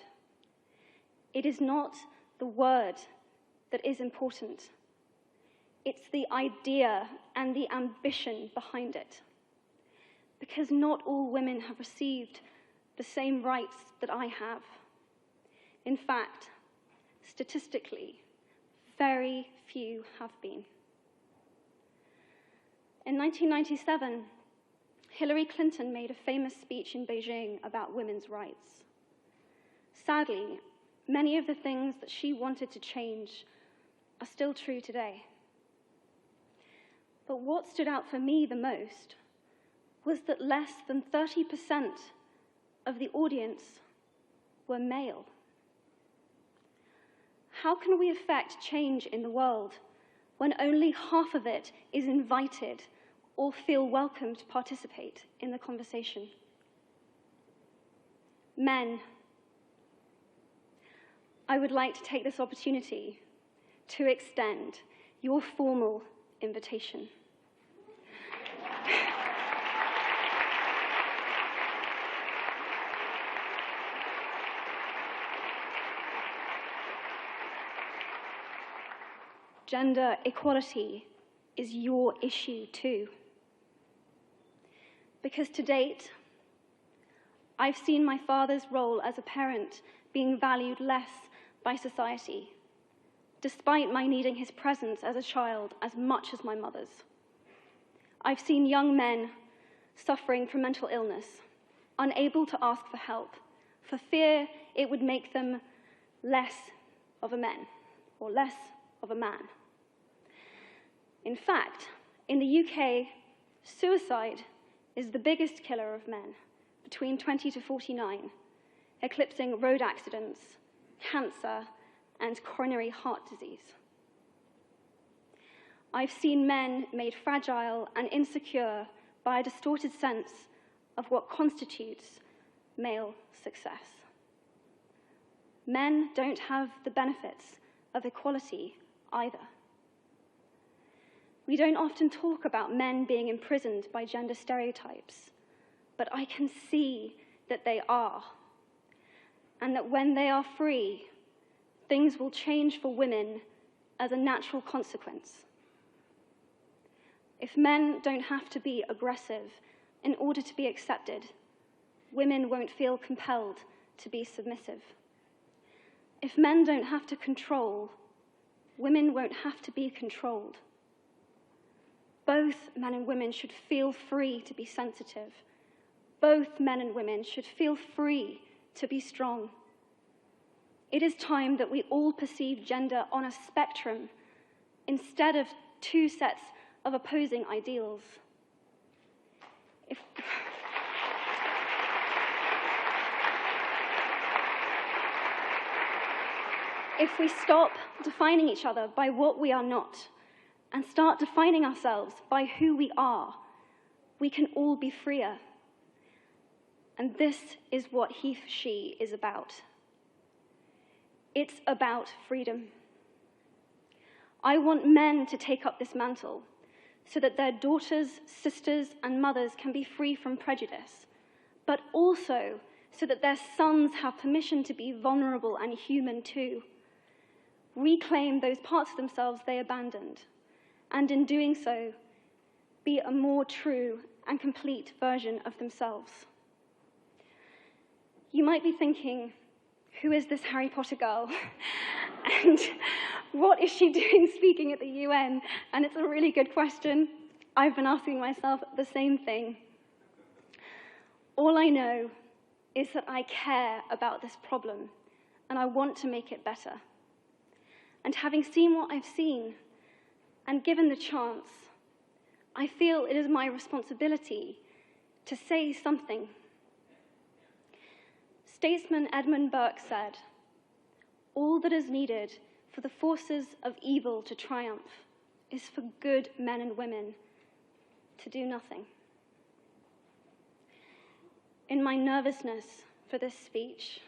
it is not the word that is important. It's the idea and the ambition behind it. Because not all women have received the same rights that I have. In fact, statistically, very few have been. In 1997, Hillary Clinton made a famous speech in Beijing about women's rights. Sadly, many of the things that she wanted to change are still true today. But what stood out for me the most was that less than 30% of the audience were male. How can we affect change in the world when only half of it is invited or feel welcome to participate in the conversation? Men, I would like to take this opportunity to extend your formal invitation. Gender equality is your issue too. Because to date, I've seen my father's role as a parent being valued less by society, despite my needing his presence as a child as much as my mother's. I've seen young men suffering from mental illness, unable to ask for help, for fear it would make them less of a man or less of a man. In fact, in the UK, suicide is the biggest killer of men between 20 to 49, eclipsing road accidents, cancer, and coronary heart disease. I've seen men made fragile and insecure by a distorted sense of what constitutes male success. Men don't have the benefits of equality either. We don't often talk about men being imprisoned by gender stereotypes, but I can see that they are, and that when they are free, things will change for women as a natural consequence. If men don't have to be aggressive in order to be accepted, women won't feel compelled to be submissive. If men don't have to control, women won't have to be controlled. Both men and women should feel free to be sensitive. Both men and women should feel free to be strong. It is time that we all perceive gender on a spectrum instead of two sets of opposing ideals. If we stop defining each other by what we are not and start defining ourselves by who we are, we can all be freer. And this is what He for She is about. It's about freedom. I want men to take up this mantle so that their daughters, sisters, and mothers can be free from prejudice, but also so that their sons have permission to be vulnerable and human too. Reclaim those parts of themselves they abandoned, and in doing so, be a more true and complete version of themselves. You might be thinking, who is this Harry Potter girl? And What is she doing speaking at the UN? And it's a really good question. I've been asking myself the same thing. All I know is that I care about this problem and I want to make it better. And having seen what I've seen and given the chance, I feel it is my responsibility to say something. Statesman Edmund Burke said, "All that is needed for the forces of evil to triumph is for good men and women to do nothing." In my nervousness for this speech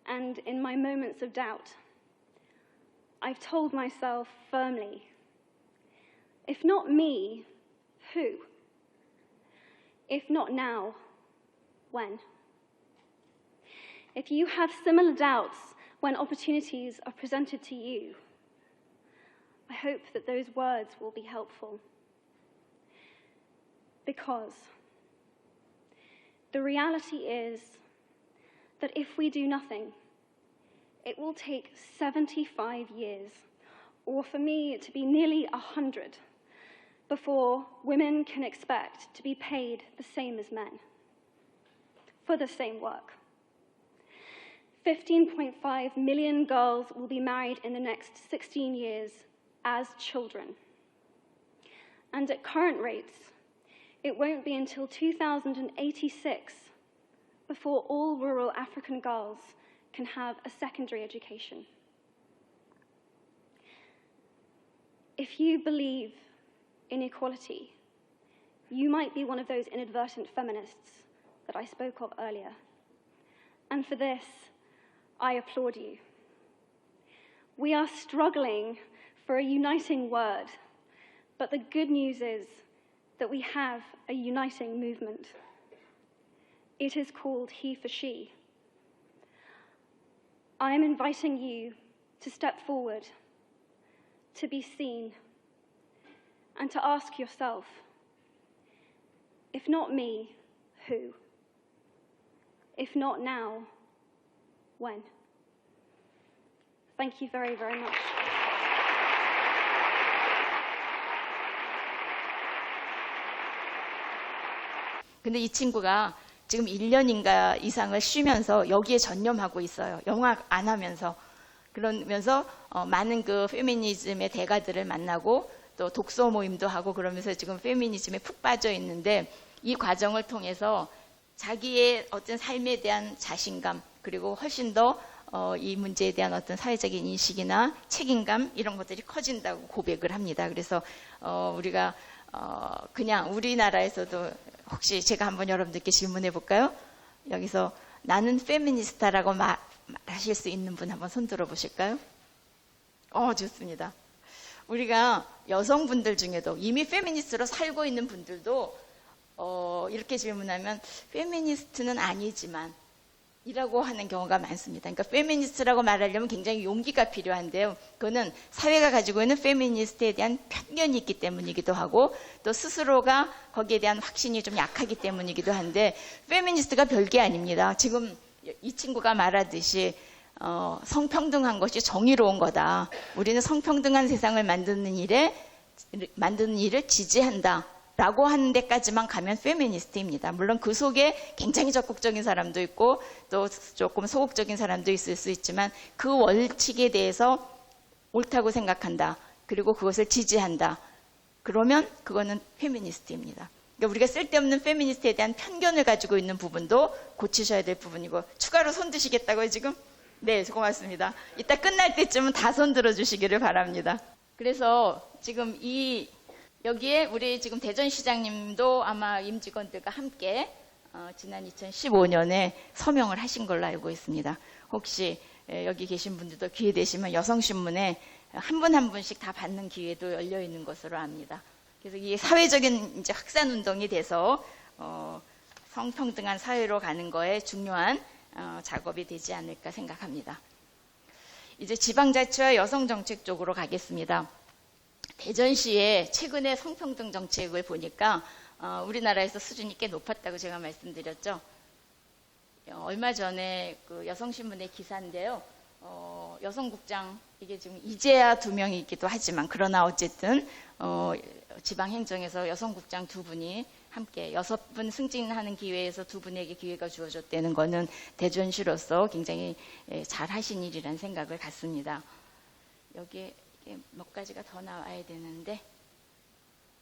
and in my moments of doubt, I've told myself firmly, if not me, who? If not now, when? If you have similar doubts when opportunities are presented to you, I hope that those words will be helpful. Because the reality is that if we do nothing, it will take 75 years, or for me to be nearly 100, before women can expect to be paid the same as men for the same work. 15.5 million girls will be married in the next 16 years as children. And at current rates, it won't be until 2086 before all rural African girls can have a secondary education. If you believe in equality, you might be one of those inadvertent feminists that I spoke of earlier. And for this, I applaud you. We are struggling for a uniting word, but the good news is that we have a uniting movement. It is called He for She. I am inviting you to step forward, to be seen, and to ask yourself, if not me, who? If not now, when? Thank you very, very much. 근데 이 친구가 지금 1년인가 이상을 쉬면서 여기에 전념하고 있어요. 영화 안 하면서. 그러면서 많은 그 페미니즘의 대가들을 만나고 또 독서 모임도 하고 그러면서 지금 페미니즘에 푹 빠져 있는데 이 과정을 통해서 자기의 어떤 삶에 대한 자신감 그리고 훨씬 더 이 문제에 대한 어떤 사회적인 인식이나 책임감 이런 것들이 커진다고 고백을 합니다. 그래서 우리가 그냥 우리나라에서도 혹시 제가 한번 여러분들께 질문해 볼까요? 여기서 나는 페미니스트라고 말하실 수 있는 분 한번 손 들어 보실까요? 좋습니다. 우리가 여성분들 중에도 이미 페미니스트로 살고 있는 분들도 이렇게 질문하면 페미니스트는 아니지만 이라고 하는 경우가 많습니다. 그러니까 페미니스트라고 말하려면 굉장히 용기가 필요한데요. 그거는 사회가 가지고 있는 페미니스트에 대한 편견이 있기 때문이기도 하고 또 스스로가 거기에 대한 확신이 좀 약하기 때문이기도 한데 페미니스트가 별게 아닙니다. 지금 이 친구가 말하듯이 성평등한 것이 정의로운 거다. 우리는 성평등한 세상을 만드는 일을 지지한다. 라고 하는 데까지만 가면 페미니스트입니다. 물론 그 속에 굉장히 적극적인 사람도 있고 또 조금 소극적인 사람도 있을 수 있지만 그 원칙에 대해서 옳다고 생각한다. 그리고 그것을 지지한다. 그러면 그거는 페미니스트입니다. 그러니까 우리가 쓸데없는 페미니스트에 대한 편견을 가지고 있는 부분도 고치셔야 될 부분이고 추가로 손 드시겠다고요 지금? 네, 고맙습니다. 이따 끝날 때쯤은 다 손 들어주시기를 바랍니다. 그래서 지금 여기에 우리 지금 대전시장님도 아마 임직원들과 함께 지난 2015년에 서명을 하신 걸로 알고 있습니다. 혹시 여기 계신 분들도 기회 되시면 여성신문에 한 분 한 분씩 다 받는 기회도 열려 있는 것으로 압니다. 그래서 이 사회적인 이제 확산 운동이 돼서 성평등한 사회로 가는 거에 중요한 작업이 되지 않을까 생각합니다. 이제 지방자치와 여성정책 쪽으로 가겠습니다. 대전시의 최근의 성평등 정책을 보니까 우리나라에서 수준이 꽤 높았다고 제가 말씀드렸죠. 얼마 전에 그 여성신문의 기사인데요. 여성국장 이게 지금 이제야 2명이기도 하지만 그러나 어쨌든 지방행정에서 여성국장 2분이 함께 6분 승진하는 기회에서 2분에게 기회가 주어졌다는 것은 대전시로서 굉장히 잘 하신 일이라는 생각을 갖습니다. 여기에 몇 가지가 더 나와야 되는데,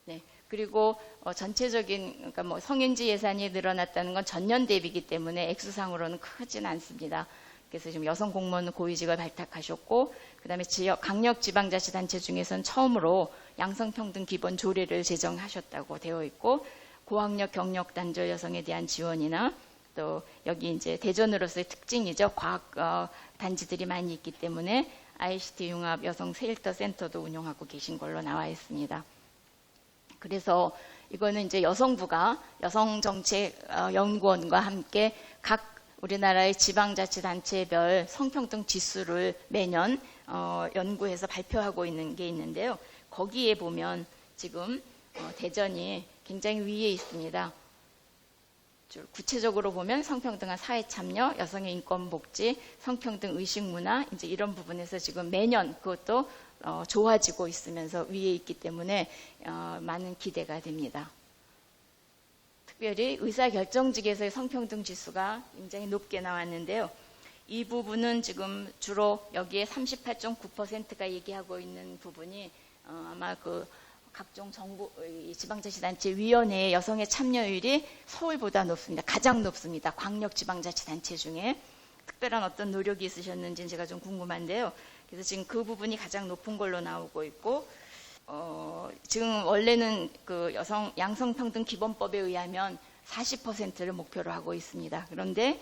네. 그리고 전체적인 그러니까 뭐 성인지 예산이 늘어났다는 건 전년 대비이기 때문에 액수상으로는 크진 않습니다. 그래서 지금 여성 공무원 고위직을 발탁하셨고, 그다음에 지역 강력 지방자치단체 중에서는 처음으로 양성평등 기본 조례를 제정하셨다고 되어 있고, 고학력 경력 단절 여성에 대한 지원이나 또 여기 이제 대전으로서의 특징이죠. 과학 단지들이 많이 있기 때문에 ICT 융합 여성 세일터 센터도 운영하고 계신 걸로 나와 있습니다. 그래서 이거는 이제 여성부가 여성정책연구원과 함께 각 우리나라의 지방자치단체별 성평등 지수를 매년 연구해서 발표하고 있는 게 있는데요. 거기에 보면 지금 대전이 굉장히 위에 있습니다. 구체적으로 보면 성평등한 사회 참여, 여성의 인권 복지, 성평등 의식 문화 이제 이런 부분에서 지금 매년 그것도 좋아지고 있으면서 위에 있기 때문에 많은 기대가 됩니다. 특별히 의사결정직에서의 성평등 지수가 굉장히 높게 나왔는데요. 이 부분은 지금 주로 여기에 38.9%가 얘기하고 있는 부분이 아마 그 각종 정부 지방자치단체 위원회의 여성의 참여율이 서울보다 높습니다. 가장 높습니다. 광역지방자치단체 중에 특별한 어떤 노력이 있으셨는지 제가 좀 궁금한데요. 그래서 지금 그 부분이 가장 높은 걸로 나오고 있고, 지금 원래는 그 여성 양성평등 기본법에 의하면 40%를 목표로 하고 있습니다. 그런데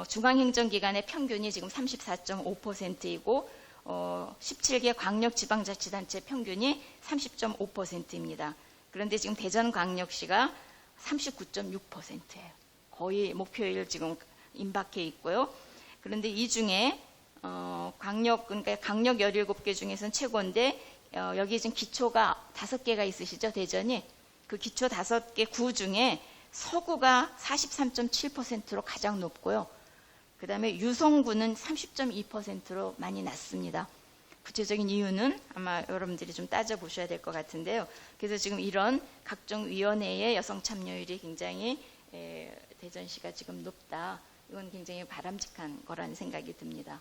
중앙행정기관의 평균이 지금 34.5%이고 17개 광역지방자치단체 평균이 30.5%입니다. 그런데 지금 대전광역시가 39.6%예요. 거의 목표율 지금 임박해 있고요. 그런데 이 중에 그러니까 강력 17개 중에서는 최고인데 여기 지금 기초가 5개가 있으시죠, 대전이. 그 기초 5개 구 중에 서구가 43.7%로 가장 높고요. 그 다음에 유성구는 30.2%로 많이 낮습니다. 구체적인 이유는 아마 여러분들이 좀 따져보셔야 될 것 같은데요. 그래서 지금 이런 각종 위원회의 여성 참여율이 굉장히 대전시가 지금 높다. 이건 굉장히 바람직한 거라는 생각이 듭니다.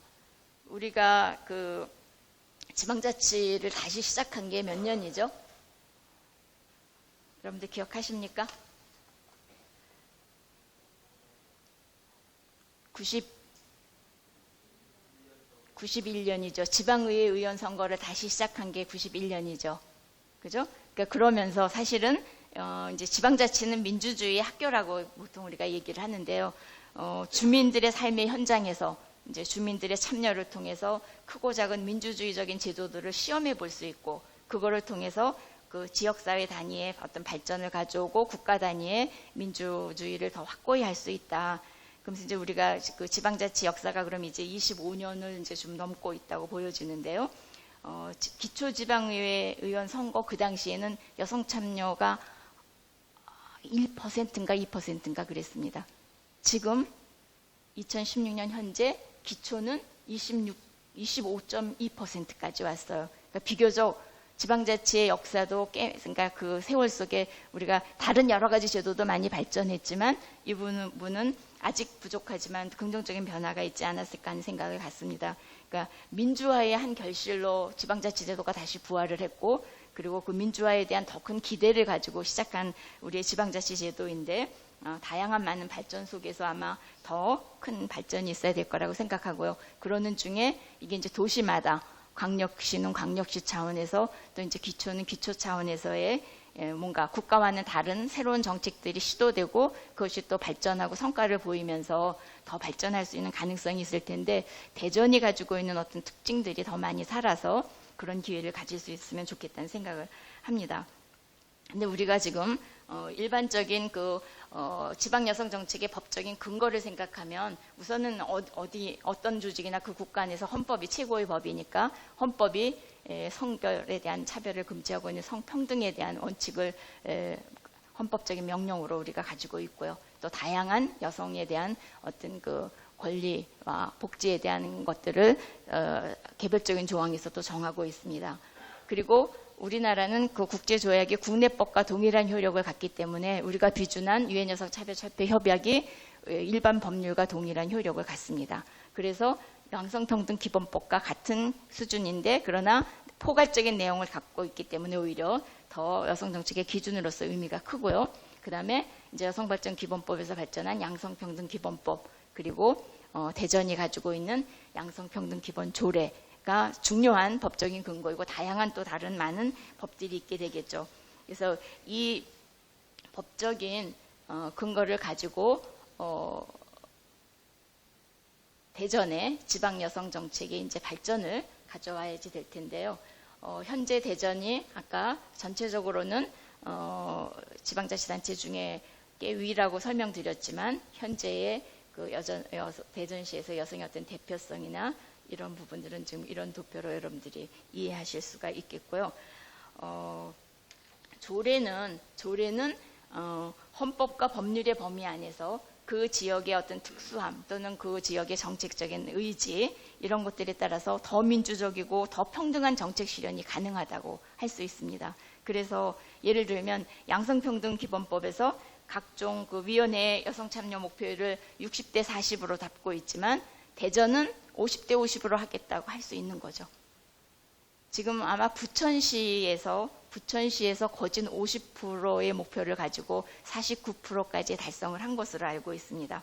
우리가 그 지방자치를 다시 시작한 게 몇 년이죠? 여러분들 기억하십니까? 91년이죠. 지방의회 의원 선거를 다시 시작한 게 91년이죠. 그죠? 그러니까 그러면서 사실은 이제 지방자치는 민주주의의 학교라고 보통 우리가 얘기를 하는데요. 주민들의 삶의 현장에서 이제 주민들의 참여를 통해서 크고 작은 민주주의적인 제도들을 시험해 볼 수 있고, 그거를 통해서 그 지역사회 단위의 어떤 발전을 가져오고 국가 단위의 민주주의를 더 확고히 할 수 있다. 그러면서 이제 우리가 그 지방자치 역사가 그럼 이제 25년을 이제 좀 넘고 있다고 보여지는데요. 기초지방의회 의원 선거 그 당시에는 여성 참여가 1%인가 2%인가 그랬습니다. 지금 2016년 현재 기초는 25.2%까지 왔어요. 그러니까 비교적 지방자치의 역사도 그러니까 그 세월 속에 우리가 다른 여러 가지 제도도 많이 발전했지만 이 부분은 아직 부족하지만 긍정적인 변화가 있지 않았을까 하는 생각을 갖습니다. 그러니까 민주화의 한 결실로 지방자치 제도가 다시 부활을 했고, 그리고 그 민주화에 대한 더 큰 기대를 가지고 시작한 우리의 지방자치 제도인데, 다양한 많은 발전 속에서 아마 더 큰 발전이 있어야 될 거라고 생각하고요. 그러는 중에 이게 이제 도시마다 광역시는 광역시 차원에서 또 이제 기초는 기초 차원에서의 뭔가 국가와는 다른 새로운 정책들이 시도되고 그것이 또 발전하고 성과를 보이면서 더 발전할 수 있는 가능성이 있을 텐데, 대전이 가지고 있는 어떤 특징들이 더 많이 살아서 그런 기회를 가질 수 있으면 좋겠다는 생각을 합니다. 근데 우리가 지금 일반적인 그 지방 여성 정책의 법적인 근거를 생각하면 우선은 어떤 조직이나 그 국가 안에서 헌법이 최고의 법이니까 헌법이 성별에 대한 차별을 금지하고 있는 성평등에 대한 원칙을 헌법적인 명령으로 우리가 가지고 있고요. 또 다양한 여성에 대한 어떤 그 권리와 복지에 대한 것들을 개별적인 조항에서 또 정하고 있습니다. 그리고 우리나라는 그 국제조약이 국내법과 동일한 효력을 갖기 때문에 우리가 비준한 유엔 여성차별철폐 협약이 일반 법률과 동일한 효력을 갖습니다. 그래서 양성평등 기본법과 같은 수준인데 그러나 포괄적인 내용을 갖고 있기 때문에 오히려 더 여성정책의 기준으로서 의미가 크고요. 그 다음에 이제 여성발전 기본법에서 발전한 양성평등 기본법 그리고 대전이 가지고 있는 양성평등 기본 조례가 중요한 법적인 근거이고 다양한 또 다른 많은 법들이 있게 되겠죠. 그래서 이 법적인 근거를 가지고 대전의 지방 여성 정책의 이제 발전을 가져와야지 될 텐데요. 현재 대전이 아까 전체적으로는 지방자치단체 중에 꽤 위라고 설명드렸지만 현재의 그 대전시에서 여성의 어떤 대표성이나 이런 부분들은 지금 이런 도표로 여러분들이 이해하실 수가 있겠고요. 조례는 헌법과 법률의 범위 안에서 그 지역의 어떤 특수함 또는 그 지역의 정책적인 의지 이런 것들에 따라서 더 민주적이고 더 평등한 정책 실현이 가능하다고 할 수 있습니다. 그래서 예를 들면 양성평등 기본법에서 각종 그 위원회 여성 참여 목표를 60대 40으로 잡고 있지만 대전은 50대 50으로 하겠다고 할 수 있는 거죠. 지금 아마 부천시에서 거진 50%의 목표를 가지고 49%까지 달성을 한 것으로 알고 있습니다.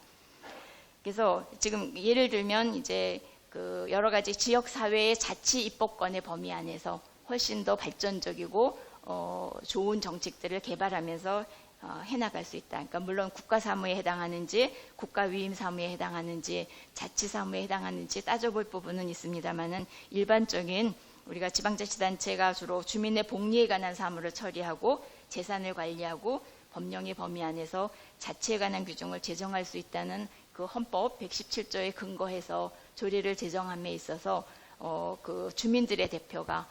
그래서 지금 예를 들면 이제 그 여러 가지 지역 사회의 자치 입법권의 범위 안에서 훨씬 더 발전적이고 좋은 정책들을 개발하면서 해나갈 수 있다. 그러니까 물론 국가사무에 해당하는지 국가위임사무에 해당하는지 자치사무에 해당하는지 따져볼 부분은 있습니다만은 일반적인 우리가 지방자치단체가 주로 주민의 복리에 관한 사무를 처리하고 재산을 관리하고 법령의 범위 안에서 자치에 관한 규정을 제정할 수 있다는 그 헌법 117조에 근거해서 조례를 제정함에 있어서 그 주민들의 대표가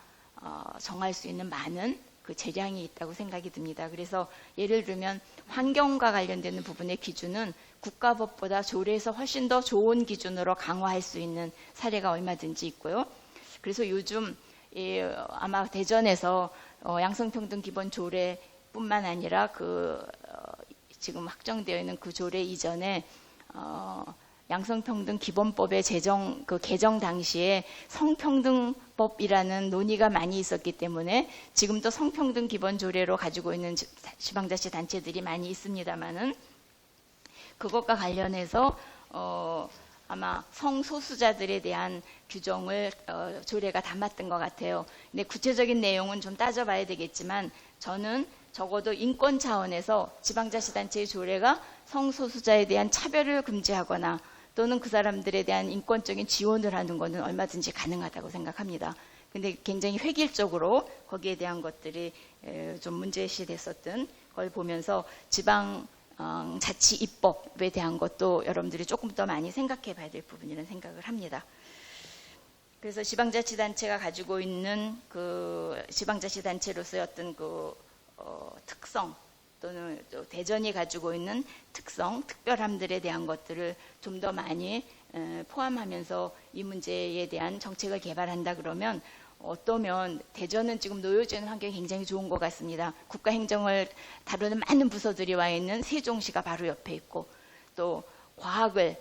정할 수 있는 많은 그 재량이 있다고 생각이 듭니다. 그래서 예를 들면 환경과 관련되는 부분의 기준은 국가법보다 조례에서 훨씬 더 좋은 기준으로 강화할 수 있는 사례가 얼마든지 있고요. 그래서 요즘 아마 대전에서 양성평등 기본 조례뿐만 아니라 지금 확정되어 있는 그 조례 이전에 양성평등 기본법의 개정 당시에 성평등법이라는 논의가 많이 있었기 때문에 지금도 성평등 기본 조례로 가지고 있는 지방자치단체들이 많이 있습니다만은 그것과 관련해서 아마 성소수자들에 대한 규정을 조례가 담았던 것 같아요. 근데 구체적인 내용은 좀 따져봐야 되겠지만 저는 적어도 인권 차원에서 지방자치단체의 조례가 성소수자에 대한 차별을 금지하거나 또는 그 사람들에 대한 인권적인 지원을 하는 것은 얼마든지 가능하다고 생각합니다. 근데 굉장히 획일적으로 거기에 대한 것들이 좀 문제시 됐었던 걸 보면서 지방 자치 입법에 대한 것도 여러분들이 조금 더 많이 생각해 봐야 될 부분이라는 생각을 합니다. 그래서 지방자치단체가 가지고 있는 그 지방자치단체로서의 어떤 그 특성 또는 또 대전이 가지고 있는 특성, 특별함들에 대한 것들을 좀 더 많이 포함하면서 이 문제에 대한 정책을 개발한다 그러면 어떠면 대전은 지금 놓여지는 환경이 굉장히 좋은 것 같습니다. 국가행정을 다루는 많은 부서들이 와 있는 세종시가 바로 옆에 있고 또 과학을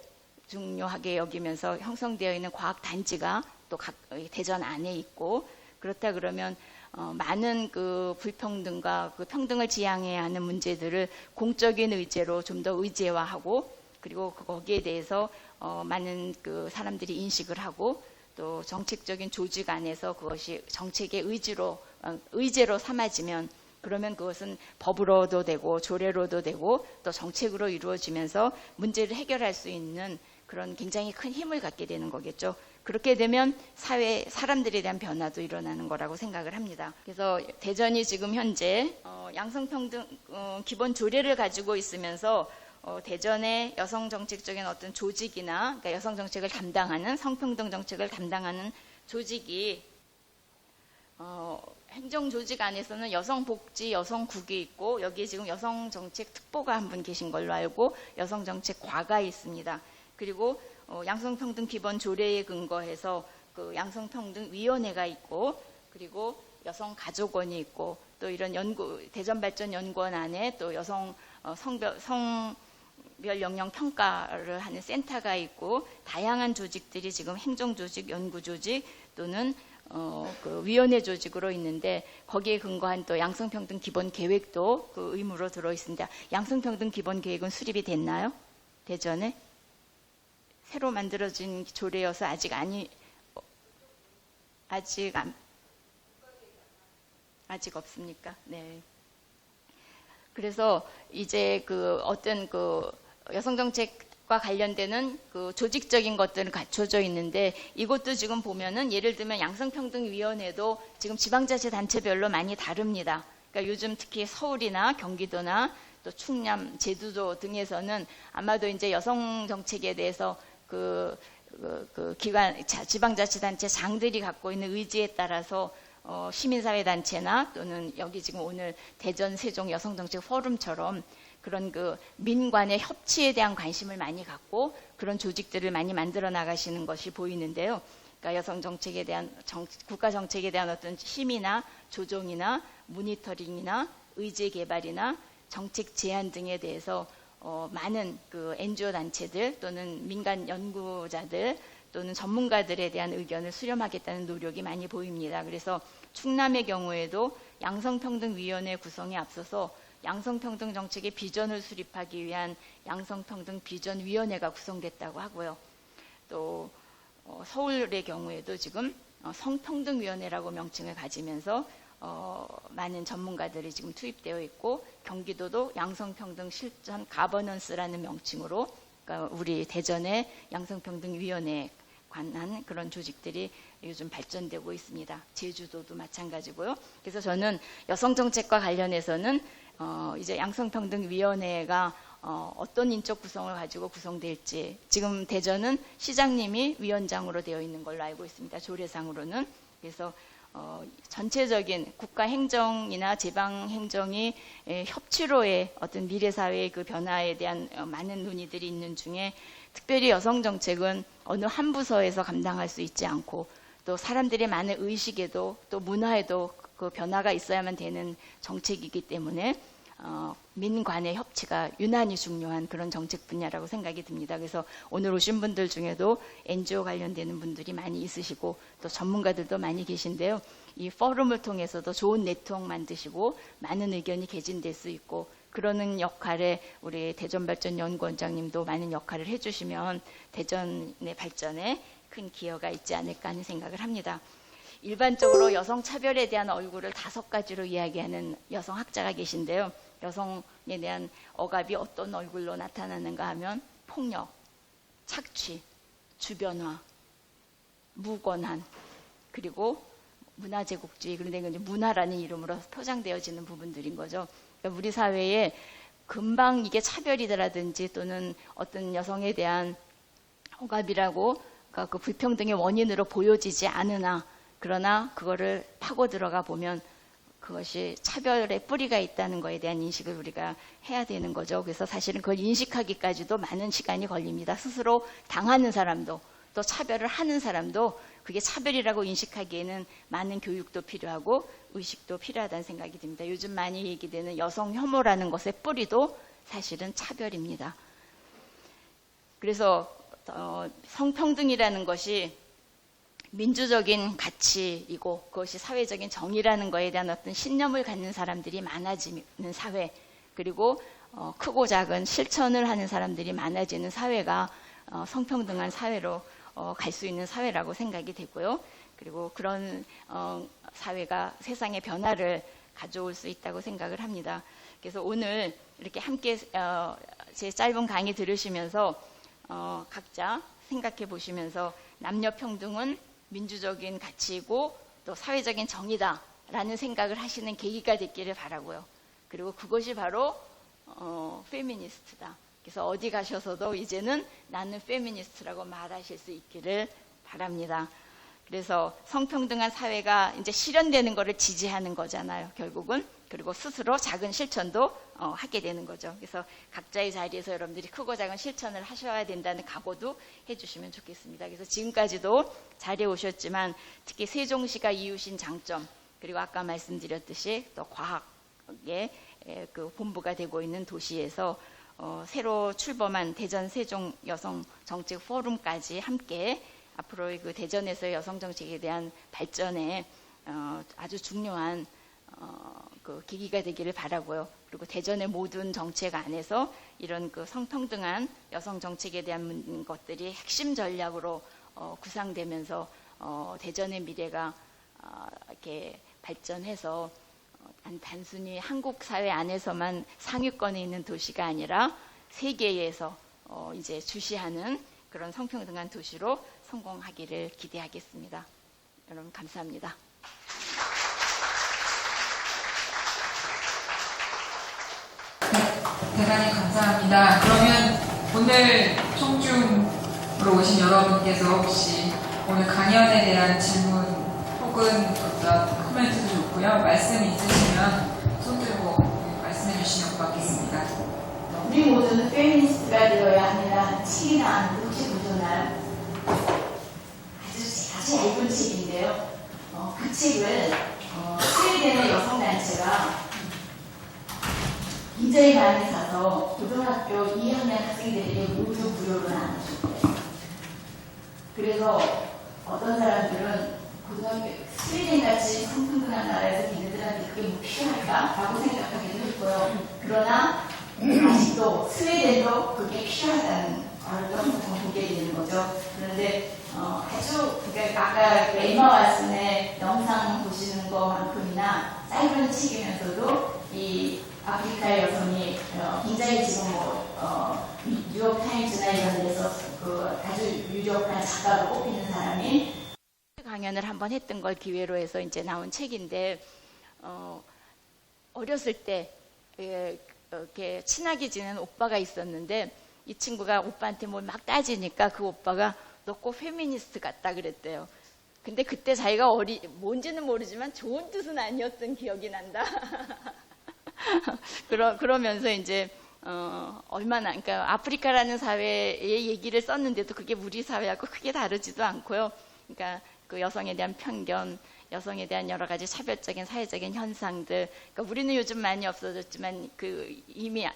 중요하게 여기면서 형성되어 있는 과학단지가 또 대전 안에 있고 그렇다 그러면 많은 그 불평등과 그 평등을 지향해야 하는 문제들을 공적인 의제로 좀 더 의제화하고 그리고 거기에 대해서 많은 그 사람들이 인식을 하고 또 정책적인 조직 안에서 그것이 정책의 의제로 삼아지면 그러면 그것은 법으로도 되고 조례로도 되고 또 정책으로 이루어지면서 문제를 해결할 수 있는 그런 굉장히 큰 힘을 갖게 되는 거겠죠. 그렇게 되면 사람들에 대한 변화도 일어나는 거라고 생각을 합니다. 그래서 대전이 지금 현재 양성평등 기본 조례를 가지고 있으면서 대전의 여성정책적인 어떤 조직이나 그러니까 여성정책을 담당하는 성평등 정책을 담당하는 조직이 행정조직 안에서는 여성복지, 여성국이 있고 여기에 지금 여성정책 특보가 한 분 계신 걸로 알고 여성정책과가 있습니다. 그리고 양성평등 기본 조례에 근거해서 그 양성평등위원회가 있고, 그리고 여성가족원이 있고, 또 이런 대전발전연구원 안에 또 여성 성별 영역 평가를 하는 센터가 있고, 다양한 조직들이 지금 행정조직, 연구조직 또는 그 위원회 조직으로 있는데, 거기에 근거한 또 양성평등 기본 계획도 그 의무로 들어 있습니다. 양성평등 기본 계획은 수립이 됐나요? 대전에? 새로 만들어진 조례여서 아직 없습니까? 네. 그래서 이제 그 어떤 그 여성정책과 관련되는 그 조직적인 것들은 갖춰져 있는데, 이것도 지금 보면은 예를 들면 양성평등위원회도 지금 지방자치단체별로 많이 다릅니다. 그러니까 요즘 특히 서울이나 경기도나 또 충남, 제주도 등에서는 아마도 이제 여성정책에 대해서 그 기관, 지방자치단체 장들이 갖고 있는 의지에 따라서 시민사회단체나 또는 여기 지금 오늘 대전 세종 여성정책 포럼처럼 그런 그 민관의 협치에 대한 관심을 많이 갖고 그런 조직들을 많이 만들어 나가시는 것이 보이는데요. 그러니까 여성정책에 대한 국가정책에 대한 어떤 심의나 조정이나 모니터링이나 의제 개발이나 정책 제안 등에 대해서 많은 그 NGO 단체들 또는 민간 연구자들 또는 전문가들에 대한 의견을 수렴하겠다는 노력이 많이 보입니다. 그래서 충남의 경우에도 양성평등위원회 구성에 앞서서 양성평등 정책의 비전을 수립하기 위한 양성평등 비전위원회가 구성됐다고 하고요. 또 서울의 경우에도 지금 성평등위원회라고 명칭을 가지면서 많은 전문가들이 지금 투입되어 있고, 경기도도 양성평등 실천 가버넌스라는 명칭으로, 그러니까 우리 대전의 양성평등위원회에 관한 그런 조직들이 요즘 발전되고 있습니다. 제주도도 마찬가지고요. 그래서 저는 여성정책과 관련해서는 이제 양성평등위원회가 어떤 인적 구성을 가지고 구성될지, 지금 대전은 시장님이 위원장으로 되어 있는 걸로 알고 있습니다. 조례상으로는. 그래서 전체적인 국가 행정이나 지방 행정이 협치로의 어떤 미래 사회의 그 변화에 대한 많은 논의들이 있는 중에, 특별히 여성 정책은 어느 한 부서에서 감당할 수 있지 않고, 또 사람들의 많은 의식에도 또 문화에도 그 변화가 있어야만 되는 정책이기 때문에 민관의 협치가 유난히 중요한 그런 정책 분야라고 생각이 듭니다. 그래서 오늘 오신 분들 중에도 NGO 관련되는 분들이 많이 있으시고 또 전문가들도 많이 계신데요. 이 포럼을 통해서도 좋은 네트워크 만드시고 많은 의견이 개진될 수 있고, 그러는 역할에 우리 대전발전연구원장님도 많은 역할을 해주시면 대전의 발전에 큰 기여가 있지 않을까 하는 생각을 합니다. 일반적으로 여성 차별에 대한 얼굴을 5가지로 이야기하는 여성 학자가 계신데요. 여성에 대한 억압이 어떤 얼굴로 나타나는가 하면 폭력, 착취, 주변화, 무권한, 그리고 문화제국주의, 그런데 이제 문화라는 이름으로 표장되어지는 부분들인 거죠. 그러니까 우리 사회에 금방 이게 차별이라든지 또는 어떤 여성에 대한 억압이라고 그 불평등의 원인으로 보여지지 않으나, 그러나 그거를 파고 들어가 보면 그것이 차별의 뿌리가 있다는 것에 대한 인식을 우리가 해야 되는 거죠. 그래서 사실은 그걸 인식하기까지도 많은 시간이 걸립니다. 스스로 당하는 사람도 또 차별을 하는 사람도 그게 차별이라고 인식하기에는 많은 교육도 필요하고 의식도 필요하다는 생각이 듭니다. 요즘 많이 얘기되는 여성 혐오라는 것의 뿌리도 사실은 차별입니다. 그래서 성평등이라는 것이 민주적인 가치이고 그것이 사회적인 정의라는 것에 대한 어떤 신념을 갖는 사람들이 많아지는 사회, 그리고 크고 작은 실천을 하는 사람들이 많아지는 사회가 성평등한 사회로 갈 수 있는 사회라고 생각이 되고요. 그리고 그런 사회가 세상의 변화를 가져올 수 있다고 생각을 합니다. 그래서 오늘 이렇게 함께 제 짧은 강의 들으시면서 각자 생각해 보시면서 남녀 평등은 민주적인 가치이고 또 사회적인 정의다라는 생각을 하시는 계기가 됐기를 바라고요. 그리고 그것이 바로 페미니스트다. 그래서 어디 가셔서도 이제는 나는 페미니스트라고 말하실 수 있기를 바랍니다. 그래서 성평등한 사회가 이제 실현되는 것을 지지하는 거잖아요, 결국은. 그리고 스스로 작은 실천도 하게 되는 거죠. 그래서 각자의 자리에서 여러분들이 크고 작은 실천을 하셔야 된다는 각오도 해주시면 좋겠습니다. 그래서 지금까지도 잘해 오셨지만 특히 세종시가 이루신 장점, 그리고 아까 말씀드렸듯이 또 과학의 그 본부가 되고 있는 도시에서 새로 출범한 대전 세종 여성 정책 포럼까지 함께 앞으로의 그 대전에서의 여성 정책에 대한 발전에 아주 중요한 그 계기가 되기를 바라고요. 그리고 대전의 모든 정책 안에서 이런 그 성평등한 여성 정책에 대한 것들이 핵심 전략으로 구상되면서 대전의 미래가 이렇게 발전해서 단순히 한국 사회 안에서만 상위권에 있는 도시가 아니라 세계에서 이제 주시하는 그런 성평등한 도시로 성공하기를 기대하겠습니다. 여러분 감사합니다. 대단히 감사합니다. 그러면 오늘 총중으로 오신 여러분께서 혹시 오늘 강연에 대한 질문 혹은 어떤 코멘트도 좋고요. 말씀 있으시면 손 들고 말씀해 주시면 고맙겠습니다. 우리 모두는 페미니스트가 되어야 합니다. 책이나 혹시 보셨나요? 아주 얇은 책인데요. 그 책을 스웨덴의 여성단체가 굉장히 많이 사서 고등학교 2학년 학생들에게 모두 무료로 나눠줬대요. 그래서 어떤 사람들은 고등학교 스웨덴같이 성평등한 나라에서 걔네들한테 그게 뭐 필요할까라고 생각하기도 했고요. 그러나 아직도 스웨덴도 그게 필요하다는 걸 보게 되는 거죠. 그런데 아주 그러니까 아까 에마 왓슨의 영상 보시는 것만큼이나 짧은 책이면서도 이 아프리카 여성이 굉장히 지금 뉴욕타임즈나 이런 데서 그 아주 유력한 작가로 꼽히는 사람이 강연을 한번 했던 걸 기회로 해서 이제 나온 책인데 어렸을 때 이렇게 친하게 지내는 오빠가 있었는데 이 친구가 오빠한테 뭘 막 따지니까 그 오빠가 너 꼭 페미니스트 같다 그랬대요. 근데 그때 자기가 뭔지는 모르지만 좋은 뜻은 아니었던 기억이 난다. 그러면서 이제 얼마나 그러니까 아프리카라는 사회의 얘기를 썼는데도 그게 우리 사회하고 크게 다르지도 않고요. 그러니까 그 여성에 대한 편견, 여성에 대한 여러 가지 차별적인 사회적인 현상들. 그러니까 우리는 요즘 많이 없어졌지만 그 이미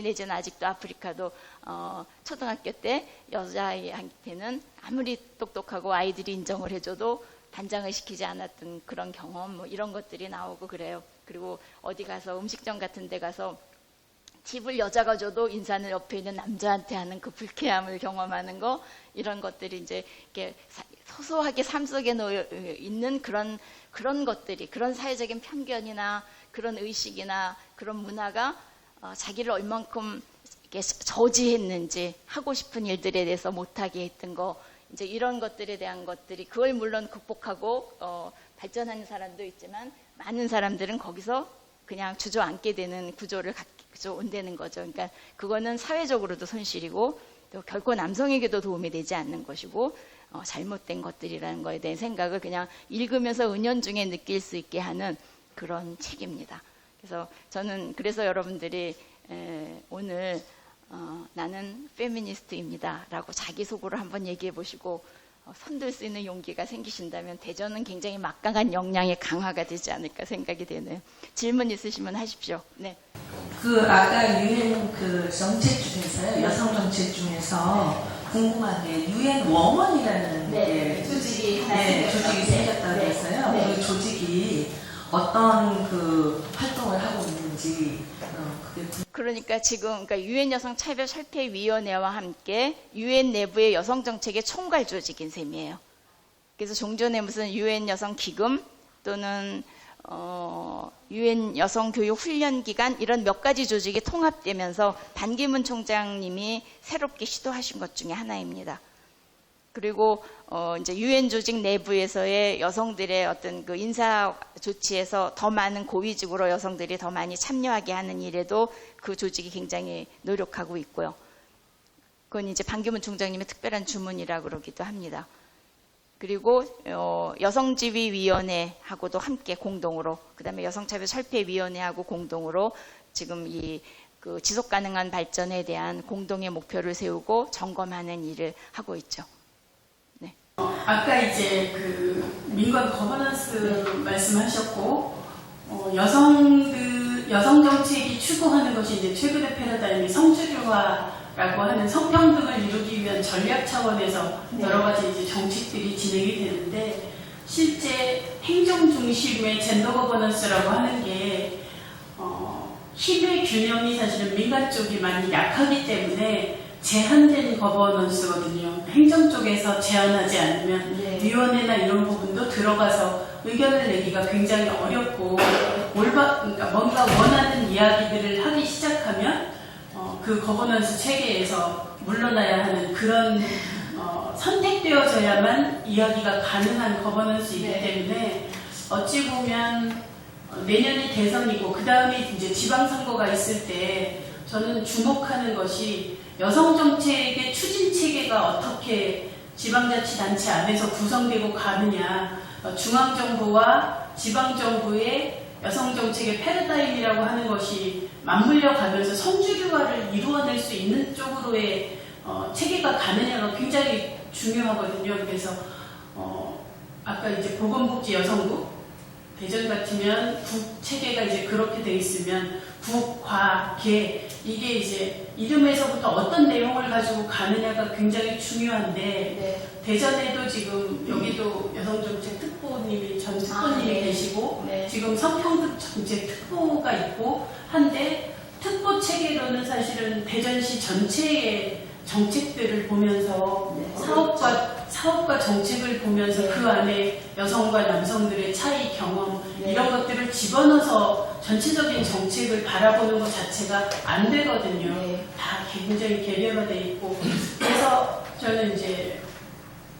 내지는 아직도 아프리카도 초등학교 때 여자아이한테는 아무리 똑똑하고 아이들이 인정을 해줘도 단장을 시키지 않았던 그런 경험, 뭐 이런 것들이 나오고 그래요. 그리고 어디 가서 음식점 같은 데 가서 팁을 여자가 줘도 인사는 옆에 있는 남자한테 하는 그 불쾌함을 경험하는 거, 이런 것들이 이제 이렇게 소소하게 삶 속에 있는 그런 것들이, 그런 사회적인 편견이나 그런 의식이나 그런 문화가 자기를 얼만큼 이렇게 저지했는지, 하고 싶은 일들에 대해서 못하게 했던 거, 이제 이런 것들에 대한 것들이, 그걸 물론 극복하고 발전하는 사람도 있지만 많은 사람들은 거기서 그냥 주저앉게 되는 구조를 온다는 거죠. 그러니까 그거는 사회적으로도 손실이고 또 결코 남성에게도 도움이 되지 않는 것이고 잘못된 것들이라는 거에 대한 생각을 그냥 읽으면서 은연중에 느낄 수 있게 하는 그런 책입니다. 그래서 저는 여러분들이 오늘 나는 페미니스트입니다 라고 자기 속으로 한번 얘기해 보시고 손들 수 있는 용기가 생기신다면 대전은 굉장히 막강한 역량의 강화가 되지 않을까 생각이 되네요. 질문 있으시면 하십시오. 네. 아까 유엔 정책 중에서요, 여성 정책 중에서 궁금한 게 유엔 워먼이라는 조직이 생겼다고 해서요. 그 조직이 어떤 활동을 하고 있는지 그러니까 지금 유엔 여성 차별 철폐 위원회와 함께 유엔 내부의 여성 정책의 총괄 조직인 셈이에요. 그래서 종전에 무슨 유엔 여성 기금 또는 유엔 여성 교육 훈련 기관 이런 몇 가지 조직이 통합되면서 반기문 총장님이 새롭게 시도하신 것 중에 하나입니다. 그리고 이제 유엔 조직 내부에서의 여성들의 어떤 그 인사 조치에서 더 많은 고위직으로 여성들이 더 많이 참여하게 하는 일에도 그 조직이 굉장히 노력하고 있고요. 그건 이제 반기문 총장님의 특별한 주문이라고 그러기도 합니다. 그리고 여성지위위원회하고도 함께 공동으로, 그다음에 여성차별설폐위원회하고 공동으로 지금 그 지속 가능한 발전에 대한 공동의 목표를 세우고 점검하는 일을 하고 있죠. 네. 아까 이제 그 민관 거버넌스 말씀하셨고, 여성 정책이 추구하는 것이 이제 최근의 패러다임이 성주류화라고 하는 성평등을 이루기 위한 전략 차원에서 여러 가지 이제 정책들이 진행이 되는데, 실제 행정 중심의 젠더 거버넌스라고 하는 게 힘의 균형이 사실은 민간 쪽이 많이 약하기 때문에 제한된 거버넌스거든요. 행정 쪽에서 제한하지 않으면 위원회나 이런 부분도 들어가서 의견을 내기가 굉장히 어렵고, 그러니까 뭔가 원하는 이야기들을 하기 시작하면 그 거버넌스 체계에서 물러나야 하는 그런 선택되어져야만 이야기가 가능한 거버넌스이기 때문에, 어찌 보면 내년이 대선이고 그 다음에 이제 지방선거가 있을 때 저는 주목하는 것이 여성 정책의 추진 체계가 어떻게 지방자치단체 안에서 구성되고 가느냐, 중앙정부와 지방정부의 여성정책의 패러다임이라고 하는 것이 맞물려 가면서 성주류화를 이루어낼 수 있는 쪽으로의 체계가 가느냐가 굉장히 중요하거든요. 그래서 아까 이제 보건복지 여성부, 대전 같으면 국 체계가 이제 그렇게 돼 있으면 국, 과, 계, 이게 이제 이름에서부터 어떤 내용을 가지고 가느냐가 굉장히 중요한데, 대전에도 지금 여기도 여성정책 특보님이 전 특보님이 계시고 지금 성평등 정책 특보가 있고 한데, 특보 체계로는 사실은 대전시 전체의 정책들을 보면서 사업과 정책을 보면서 그 안에 여성과 남성들의 차이, 경험 이런 것들을 집어넣어서 전체적인 정책을 바라보는 것 자체가 안 되거든요. 다 굉장히 개별화돼 있고, 그래서 저는 이제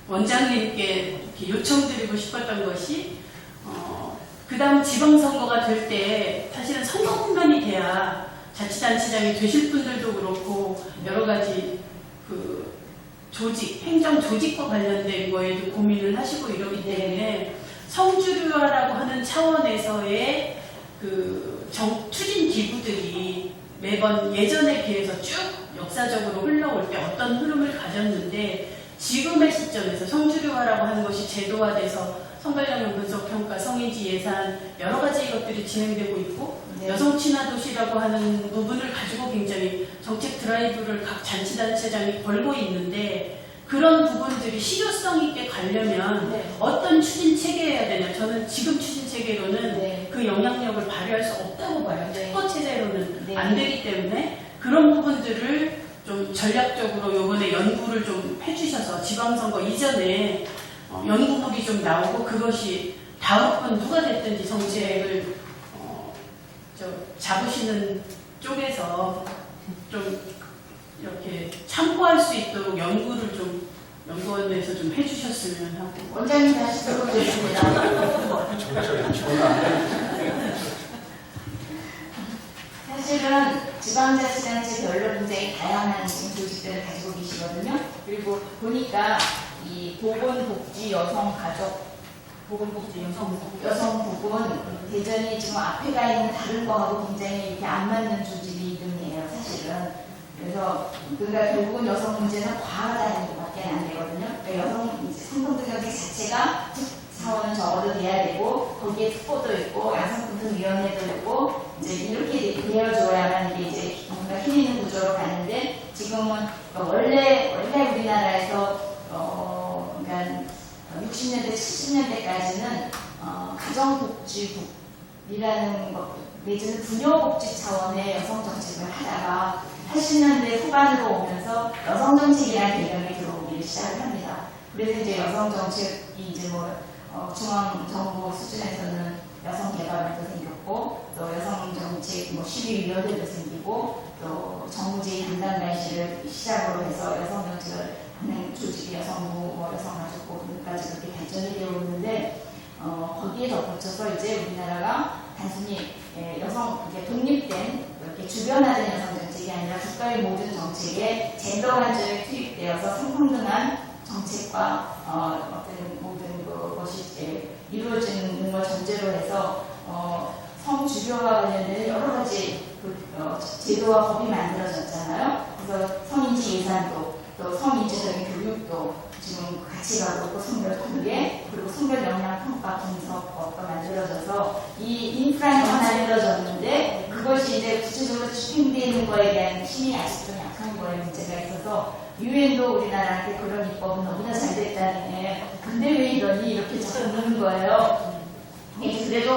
원장님께 이렇게 요청드리고 싶었던 것이, 그 다음 지방선거가 될 때 사실은 선거분간이 돼야 자치단체장이 되실 분들도 그렇고 여러 가지 그 조직, 행정 조직과 관련된 거에도 고민을 하시고 이러기 때문에 성주류화라고 하는 차원에서의 그 추진 기구들이 매번 예전에 비해서 쭉 역사적으로 흘러올 때 어떤 흐름을 가졌는데, 지금의 시점에서 성주류화라고 하는 것이 제도화돼서 성관련형 분석평가, 성인지 예산 여러 가지 것들이 진행되고 있고, 여성 친화 도시라고 하는 부분을 가지고 굉장히 정책 드라이브를 각 잔치단체장이 걸고 있는데, 그런 부분들이 실효성 있게 가려면 어떤 추진 체계여야 되냐. 저는 지금 추진 체계로는 그 영향력을 발휘할 수 없다고 봐요. 특보 체제로는 안 되기 때문에 그런 부분들을 좀 전략적으로 요번에 연구를 좀 해주셔서 지방선거 이전에 연구물이 좀 나오고, 그것이 다음번 누가 됐든지 정책을 잡으시는 쪽에서 좀 이렇게 참고할 수 있도록 연구를 좀 연구원에서 좀 해주셨으면 하고. 원장님 다시 들어보겠습니다. 사실은 지방자치단체별로 굉장히 다양한 조직들을 가지고 계시거든요. 그리고 보니까 이 보건복지 여성가족, 보건복지 여성부분, 대전이 지금 앞에 가 있는 다른 거하고 굉장히 이렇게 안 맞는 조직이 이름이에요, 사실은. 그래서 그러니까 결국은 여성 문제는 과하다는 것밖에 안 되거든요. 그러니까 여성 성평등 정책 자체가 사원은 적어도 돼야 되고, 거기에 특보도 있고 양성평등위원회도 있고, 이제 이렇게 되어줘야만 이게 이제 뭔가 힘 있는 구조로 가는데, 지금은 원래 우리나라에서 그러니까 60년대 70년대까지는 가정복지국이라는 것 내지는 부녀복지 차원의 여성 정책을 하다가 80년대 후반으로 오면서 여성 정책이라는 개념이 들어오기 시작을 합니다. 그래서 이제 여성 정책이 이제 중앙 정부 수준에서는 여성 개발원도 생겼고, 또 여성 정책 시비위원회도 생기고, 또 정부제의 담당 날씨를 시작으로 해서 여성 정책을 하는 조직이 여성부, 여성가족부까지 그렇게 발전이 되어 있는데, 거기에 덧붙여서 이제 우리나라가 단순히 여성 독립된 이렇게 주변화된 여성 정책이 아니라 국가의 모든 정책에 젠더 관점이 투입되어서 성평등한 정책과 어떤 모든 것이 이제 이루어지는 걸 전제로 해서 성주교와 관련된 여러 가지 제도와 법이 만들어졌잖아요. 그래서 성인지 예산도 또 성인지적인 교육도 지금 같이 가고 있고 성별 통계 그리고 성별 역량 평가 분석법도 만들어져서 이 인프라가 만들어졌는데 그것이 이제 구체적으로 집행되는 거에 대한 힘이 아직 좀 약한 거에 문제가 있어서 유엔도 우리나라한테 그런 입법은 너무나 잘 됐다네. 근데 왜 이러니 이렇게 자꾸 묻는 거예요. 그래도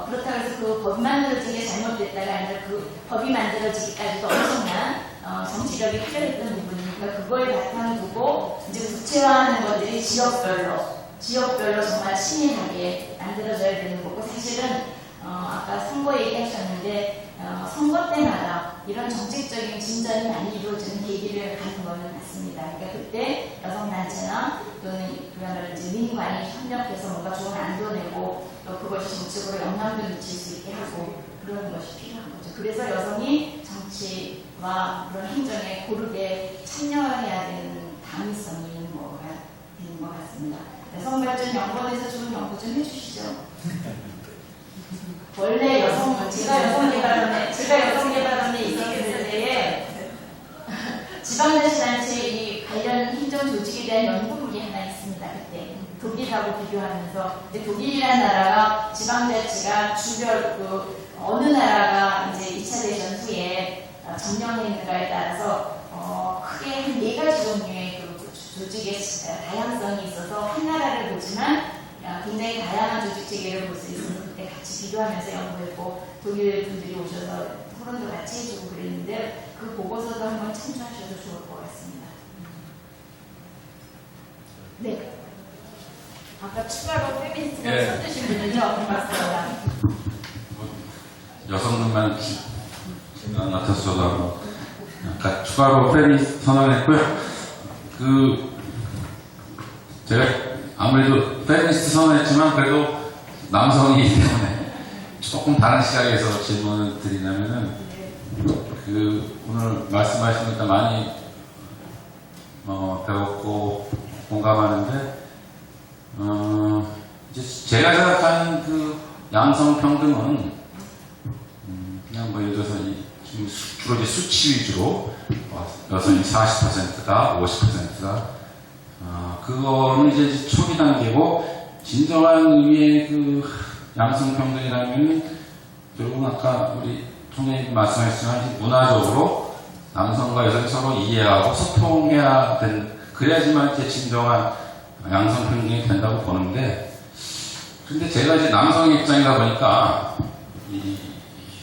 그렇다고 해서 그 법이 만들어진 게 잘못됐다가 아니라 그 법이 만들어지기까지도 엄청난 정치력이 필요했던 부분이니까 그거에 바탕을 두고 이제 구체화하는 것들이 지역별로 정말 치밀하게 만들어져야 되는 거고 사실은 아까 선거 얘기하셨는데 선거 때마다 이런 정책적인 진전이 많이 이루어지는 계기를 갖는 거는 맞습니다. 그러니까 그때 여성단체나 또는 그야말로 이제 민관이 협력해서 뭔가 좋은 안도 내고 또 그것이 정책으로 영향도 미칠 수 있게 하고 그런 것이 필요한 거죠. 그래서 여성이 정치와 그런 행정에 고르게 참여해야 되는 당위성이 있는 것 같습니다. 여성발전연구원에서 좀 연구 좀 해주시죠. 원래 제가 여성개발원에 있었을 때에 지방자치단체 이 관련 행정조직에 대한 연구물이 하나 있습니다. 그때 독일하고 비교하면서 근데 독일이라는 나라가 지방자치가 주별 어느 나라가 이제 2차 대전 후에 점령했는가에 따라서 크게 한 4가지 종류의 조직의 다양성이 있어서 한 나라를 보지만 굉장히 다양한 조직 체계를 볼 수 있어서 그때 같이 비교하면서 연구했고 독일 분들이 오셔서 토론도 같이 해주고 그랬는데 그 보고서도 한번 참조하셔도 좋을 것 같습니다. 네. 아까 추가로 페미니스트를 써주신 분들요. 고맙습니다. 여성들만 나타서 저도 아까 추가로 페미니스트 선언했고요. 제가 아무래도 페미니스트 선언했지만 그래도 남성이기 때문에 조금 다른 시각에서 질문을 드리려면은 오늘 말씀하신 것도 많이 배웠고 공감하는데 이제 제가 생각하는 양성 평등은 그냥 뭐 예를 들어서 주로 이제 수치 위주로 여성이 40%다 50%다 그거는 이제 초기 단계고 진정한 의미의 양성평등이라면 결국은 아까 우리 총장님 말씀하셨지만 문화적으로 남성과 여성이 서로 이해하고 소통해야 그래야지만 이제 진정한 양성평등이 된다고 보는데 근데 제가 이제 남성의 입장이다 보니까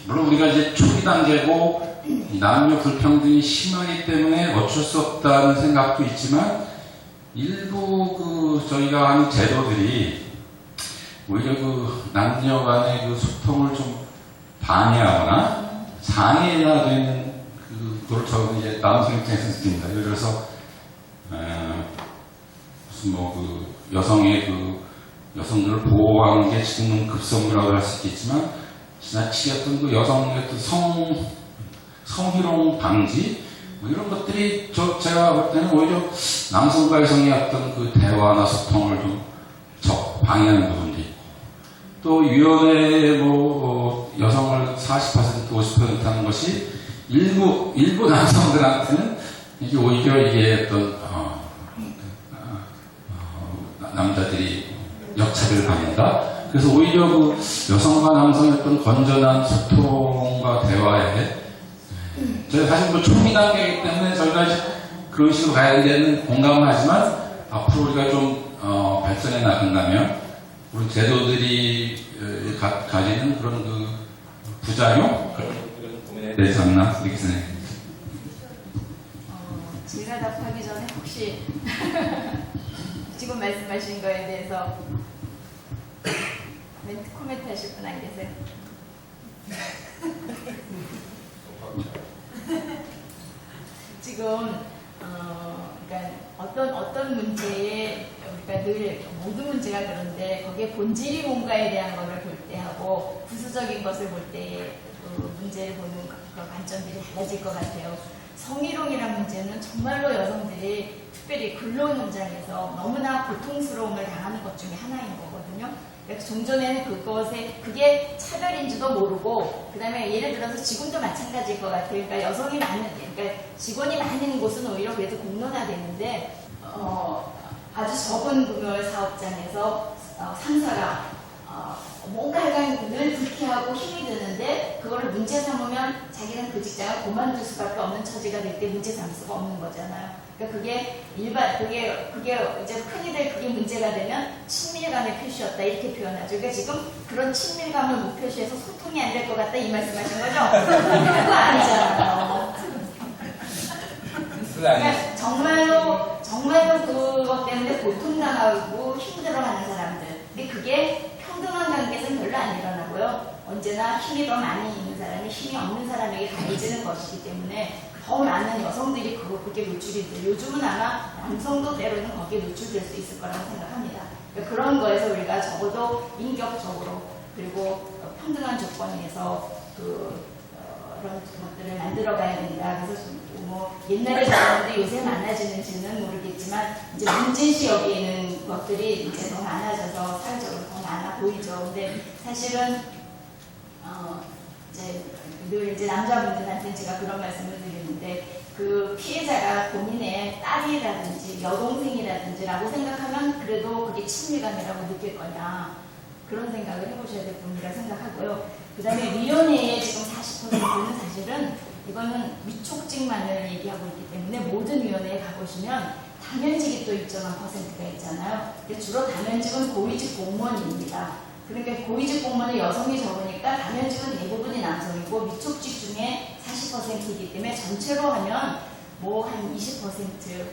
물론 우리가 이제 초기 단계고 남녀 불평등이 심하기 때문에 어쩔 수 없다는 생각도 있지만 일부 저희가 하는 제도들이 오히려 남녀 간의 소통을 좀 방해하거나 장애가 되는 그걸 저는 이제 남성 입장에서 느낍니다. 예를 들어서 무슨 여성들을 보호하는 게 지금은 급선무라고 할 수 있겠지만 지나치게 어떤 여성의 성희롱 방지 이런 것들이 제가 볼 때는 오히려 남성과 여성의 어떤 대화나 소통을 좀 방해하는 부분도 있고 또 위원회 여성을 40% 50% 하는 것이 일부 남성들한테는 이게 오히려 이게 어떤 남자들이 역차별을 받는다. 그래서 오히려 여성과 남성의 어떤 건전한 소통과 대화에 저희가 사실 초기 단계이기 때문에 저희가 그런 식으로 가야 되는 공감을 하지만 앞으로 우리가 좀 발전해 나간다면 우리 제도들이 가지는 그런 부작용 그런 부분에 대해서 하나 이렇게 생각합니다. 제가 답하기 전에 혹시 지금 말씀하신 거에 대해서 코멘트 하실 분 안 계세요? 지금 그러니까 어떤 문제에 우리가 늘 모든 문제가 그런데 거기에 본질이 뭔가에 대한 것을 볼 때 하고 부수적인 것을 볼 때 문제를 보는 관점들이 달라질 것 같아요. 성희롱이라는 문제는 정말로 여성들이 특별히 근로 현장에서 너무나 고통스러움을 당하는 것 중에 하나인 거거든요. 그래서 종전에는 그게 차별인지도 모르고, 그 다음에 예를 들어서 지금도 마찬가지일 것 같아요. 그러니까 여성이 많은, 그러니까 직원이 많은 곳은 오히려 그래도 공론화되는데, 아주 적은 금요일 사업장에서 상사가 뭔가 늘 불쾌하고 힘이 드는데 그거를 문제 삼으면 자기는 그 직장을 그만둘 수밖에 없는 처지가 될 때 문제 삼을 수가 없는 거잖아요. 그러니까 그게 이제 흔히들 그게 문제가 되면 친밀감의 표시였다 이렇게 표현하죠. 그러니까 지금 그런 친밀감을 못 표시해서 소통이 안 될 것 같다 이 말씀하신 거죠? 그거 아니잖아요. 그러니까 정말로 그것 때문에 고통당하고 힘들어하는 사람들. 근데 그게 평등한 관계에서는 별로 안 일어나고요. 언제나 힘이 더 많이 있는 사람이 힘이 없는 사람에게 강해지는 것이기 때문에 더 많은 여성들이 그게 노출이 돼요. 요즘은 아마 남성도 때로는 거기에 노출될 수 있을 거라고 생각합니다. 그러니까 그런 거에서 우리가 적어도 인격적으로 그리고 평등한 조건에서 그런 것들을 만들어가야 된다. 그래서 뭐 옛날에 잘했는데 요새 많아지는지는 모르겠지만 이제 문제시 여기는 것들이 이제 더 많아져서 사회적으로 더 많아 보이죠. 근데 사실은 이제 늘 이제 남자분들한테 제가 그런 말씀을 드리는데 그 피해자가 본인의 딸이라든지 여동생이라든지라고 생각하면 그래도 그게 친밀감이라고 느낄 거냐 그런 생각을 해보셔야 될 분이라 생각하고요. 그 다음에 위원회의 지금 40%는 사실은 이거는 위촉직만을 얘기하고 있기 때문에 모든 위원회에 가보시면 다면직이 또 2.1%가 있잖아요. 주로 다면직은 고위직 공무원입니다. 그러니까 고위직 공무원은 여성이 적으니까 다면직은 대부분이 남성이고 위촉직 중에 40%이기 때문에 전체로 하면 뭐 한 20%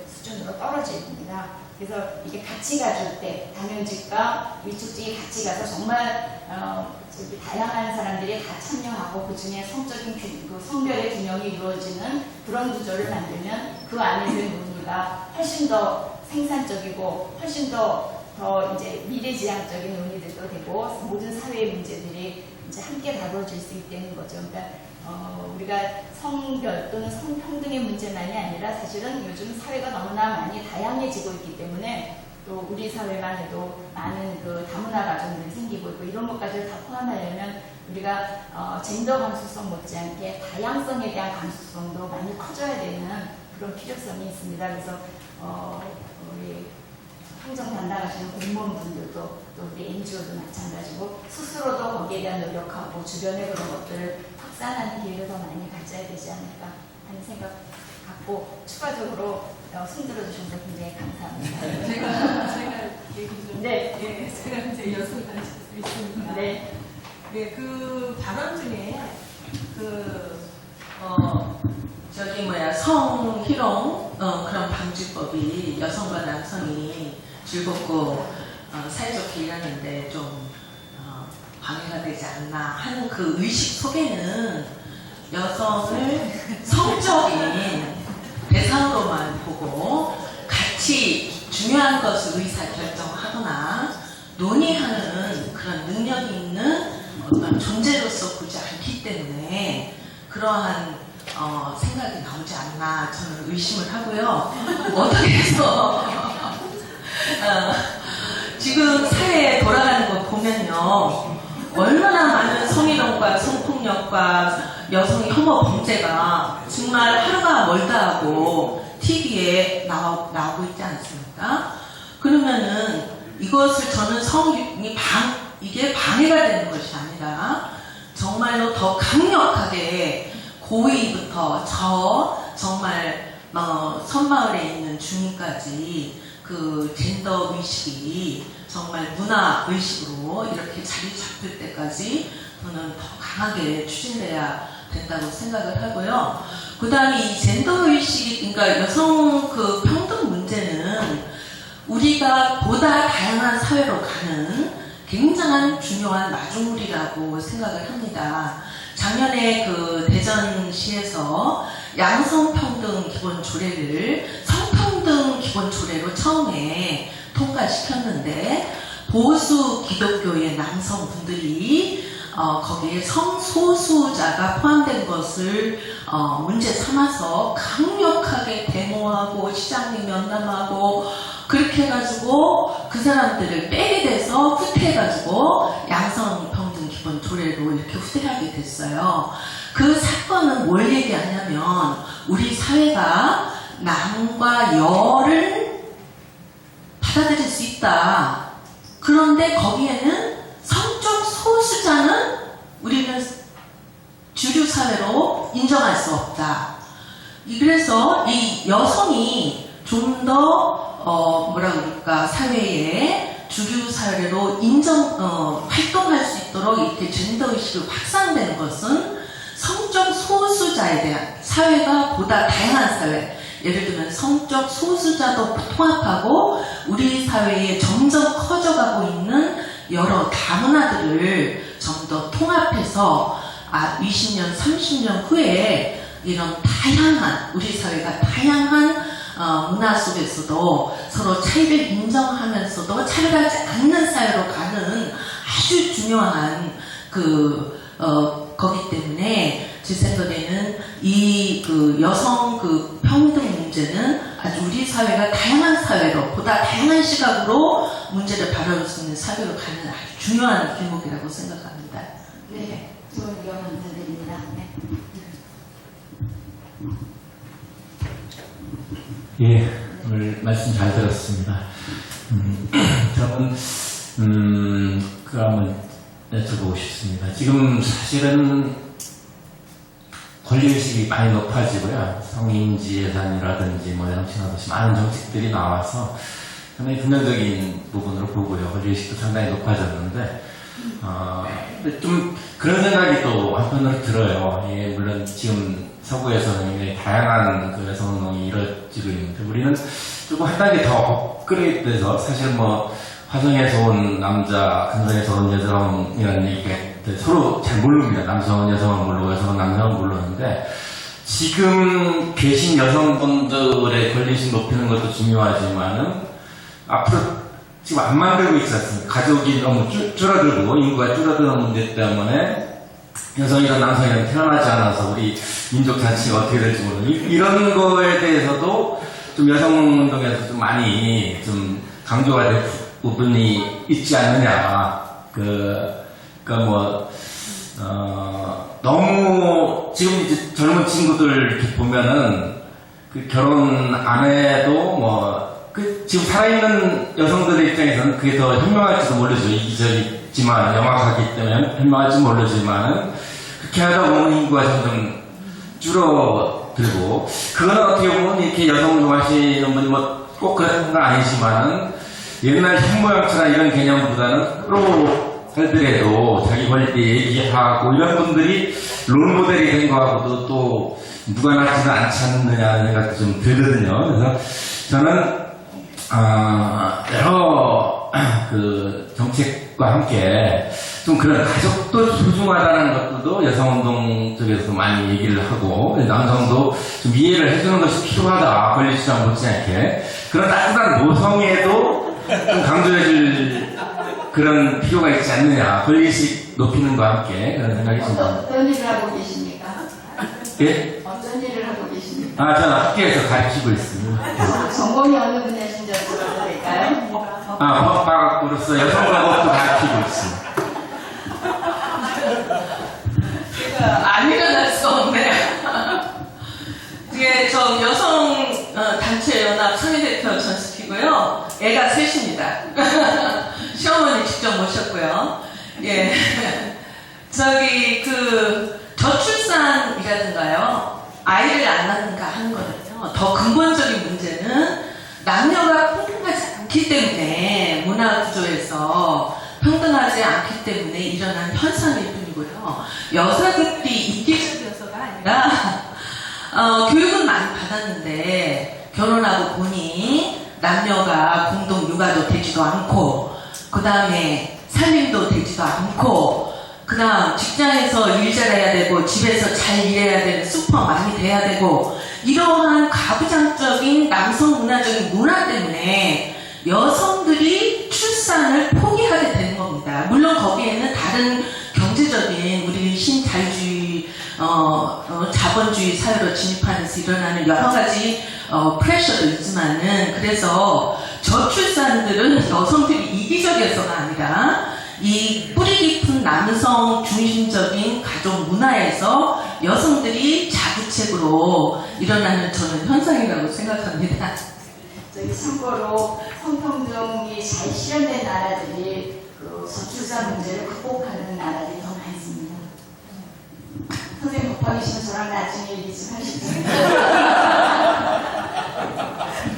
수준으로 떨어집니다. 그래서 이게 같이 가줄 때 다면직과 위촉직이 같이 가서 정말 다양한 사람들이 다 참여하고 그 중에 성별의 균형이 이루어지는 그런 구조를 만들면 그 안에서의 논의가 훨씬 더 생산적이고 훨씬 더 이제 미래지향적인 논의들도 되고 모든 사회의 문제들이 이제 함께 다뤄질 수 있다는 거죠. 그러니까 우리가 성별 또는 성평등의 문제만이 아니라 사실은 요즘 사회가 너무나 많이 다양해지고 있기 때문에 또 우리 사회만 해도 많은 그 다문화 가정들이 생기고 있고 이런 것까지 다 포함하려면 우리가 젠더 감수성 못지않게 다양성에 대한 감수성도 많이 커져야 되는 그런 필요성이 있습니다. 그래서 우리 행정 담당하시는 공무원분들도 또 우리 NGO도 마찬가지고 스스로도 거기에 대한 노력하고 주변에 그런 것들을 확산하는 기회를 더 많이 가져야 되지 않을까 하는 생각 갖고 추가적으로 손들어 주셔서 굉장히 감사합니다. 제가 얘기 좀. 네. 예, 제가 이제 연습을 할 수 있습니다. 네. 네, 그 발언 중에 성희롱 그런 방지법이 여성과 남성이 즐겁고 사이좋게 일하는데 좀 방해가 되지 않나 하는 그 의식 속에는 여성을 성적인 대상으로만 보고 같이 중요한 것을 의사결정하거나 논의하는 그런 능력이 있는 어떤 존재로서 보지 않기 때문에 그러한 생각이 나오지 않나 저는 의심을 하고요. 어떻게 해서 지금 사회에 돌아가는 거 보면요. 얼마나 많은 성희롱과 성폭력과 여성 혐오 범죄가 정말 하루가 멀다 하고 TV에 나오고 있지 않습니까? 그러면은 이것을 저는 이게 방해가 되는 것이 아니라 정말로 더 강력하게 고위부터 정말 섬마을에 있는 주민까지 그 젠더 의식이 정말 문화 의식으로 이렇게 자리 잡힐 때까지 저는 더 강하게 추진돼야 된다고 생각을 하고요. 그 다음에 이 젠더 의식이, 그러니까 여성 그 평등 문제는 우리가 보다 다양한 사회로 가는 굉장한 중요한 마중물이라고 생각을 합니다. 작년에 그 대전시에서 양성평등 기본조례를 성평등 기본조례로 처음에 통과시켰는데 보수 기독교의 남성분들이 거기에 성소수자가 포함된 것을 문제 삼아서 강력하게 데모하고 시장님 면담하고 그렇게 해가지고 그 사람들을 빼게 돼서 후퇴해가지고 양성평등 기본 조례로 이렇게 후퇴하게 됐어요. 그 사건은 뭘 얘기하냐면 우리 사회가 남과 여를 받아들일 수 있다. 그런데 거기에는 성적 소수자는 우리는 주류 사회로 인정할 수 없다. 그래서 이 여성이 좀 더 뭐라 그럴까 사회에 주류 사회로 활동할 수 있도록 이렇게 젠더 의식이 확산되는 것은 성적 소수자에 대한 사회가 보다 다양한 사회, 예를 들면 성적 소수자도 통합하고 우리 사회에 점점 커져가고 있는 여러 다문화들을 좀 더 통합해서 20년, 30년 후에 이런 다양한 우리 사회가 다양한 문화 속에서도 서로 차이를 인정하면서도 차별하지 않는 사회로 가는 아주 중요한 거기 때문에 제 생각에는 이 여성 평등 문제는 아주 우리 사회가 다양한 사회로 보다 다양한 시각으로 문제를 바라볼 수 있는 사회로 가는 아주 중요한 길목이라고 생각합니다. 네, 좋은 의견 감사드립니다. 네. 예, 오늘 말씀 잘 들었습니다. 저는 그 한번 여쭤보고 싶습니다. 지금 사실은 권리의식이 많이 높아지고요. 성인지 예산이라든지 뭐 정치하듯이 많은 정책들이 나와서 상당히 긍정적인 부분으로 보고요. 권리의식도 상당히 높아졌는데 근데 좀 그런 생각이 또 한편으로 들어요. 예, 물론 지금 서구에서는 굉장히 다양한 그 여성운동이 이루어지고 있는데 우리는 조금 한 단계 더 업그레이드돼서 사실 뭐 화성에서 온 남자, 금성에서 온 여성이라는 얘기가 서로 잘 모릅니다. 남성은 여성은 모르고 여성은 남성은 모르는데 지금 계신 여성분들의 권리의식 높이는 것도 중요하지만은 앞으로 지금 안 만들고 있지 않습니까? 가족이 너무 줄어들고 인구가 줄어드는 문제 때문에 여성이든 남성이든 태어나지 않아서 우리 민족 자체가 어떻게 될지 모르는 이런 거에 대해서도 좀 여성운동에서 좀 많이 좀 강조가 될 부분이 있지 않느냐. 너무 지금 이제 젊은 친구들 이렇게 보면은 결혼 안 해도 지금 살아있는 여성들의 입장에서는 그게 더 현명할지도 모르죠. 이기적이지만 영악하기 때문에 현명할지 모르지만은 그렇게 하다 보면 인구가 점점 줄어들고 그거는 어떻게 보면 이렇게 여성운동 하시는 분이 꼭 그런 건 아니지만은 옛날 현모양처나 이런 개념보다는 프로 살더라도 자기 권리 얘기하고 이런 분들이 롤모델이 된 거하고도 또 무관하지는 않지 않느냐는 생각도 좀 들거든요. 그래서 저는 여러 정책과 함께 좀 그런 가족도 소중하다는 것들도 여성운동 쪽에서 많이 얘기를 하고 남성도 좀 이해를 해주는 것이 필요하다. 권리주장 못지않게 그런 따뜻한 모성애도 좀 강조해줄 그런 필요가 있지 않느냐. 권리의식 높이는 것과 함께 그런 생각이 듭니다. 어떤 일을 하고 계십니까? 예? 어떤 일을 하고 계십니까? 저는 학교에서 가르치고 있습니다. 전공이 어느 분야신지 여쭤봐도 될까요? 법학으로서 여성법도 가르치고 있습니다. 제가 안 일어날 수 없네요. 저 여성 단체 연합 상위대표 전식이고요. 애가 셋입니다. 시어머니 직접 모셨고요. 예. 저출산이라든가요. 아이를 안 낳는가 하는 거는요. 더 근본적인 문제는 남녀가 평등하지 않기 때문에 문화 구조에서 평등하지 않기 때문에 일어난 현상일 뿐이고요. 여자들이 이기적이어서가 아니라 교육은 많이 받았는데 결혼하고 보니 남녀가 공동 육아도 되지도 않고 그 다음에 살림도 되지도 않고 그 다음 직장에서 일 잘해야 되고 집에서 잘 일해야 되는 슈퍼 많이 돼야 되고 이러한 가부장적인 남성 문화적인 문화 때문에 여성들이 출산을 포기하게 되는 겁니다. 물론 거기에는 다른 경제적인 우리 신자유주의 자본주의 사회로 진입하면서 일어나는 여러 가지 프레셔도 있지만은 그래서 저출산들은 여성들이 이기적이어서가 아니라 이 뿌리 깊은 남성 중심적인 가족 문화에서 여성들이 자구책으로 일어나는 저는 현상이라고 생각합니다. 참고로 성평등이 잘 실현된 나라들이 그 저출산 문제를 극복하는 나라들이 더 많습니다. 선생님 급하시면 저랑 나중에 얘기 좀 하시죠.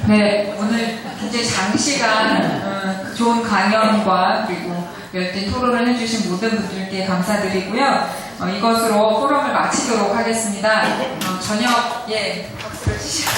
네, 오늘 굉장히 장시간 좋은 강연과 그리고 열띤 토론을 해주신 모든 분들께 감사드리고요. 이것으로 포럼을 마치도록 하겠습니다. 저녁에 박수를 치시고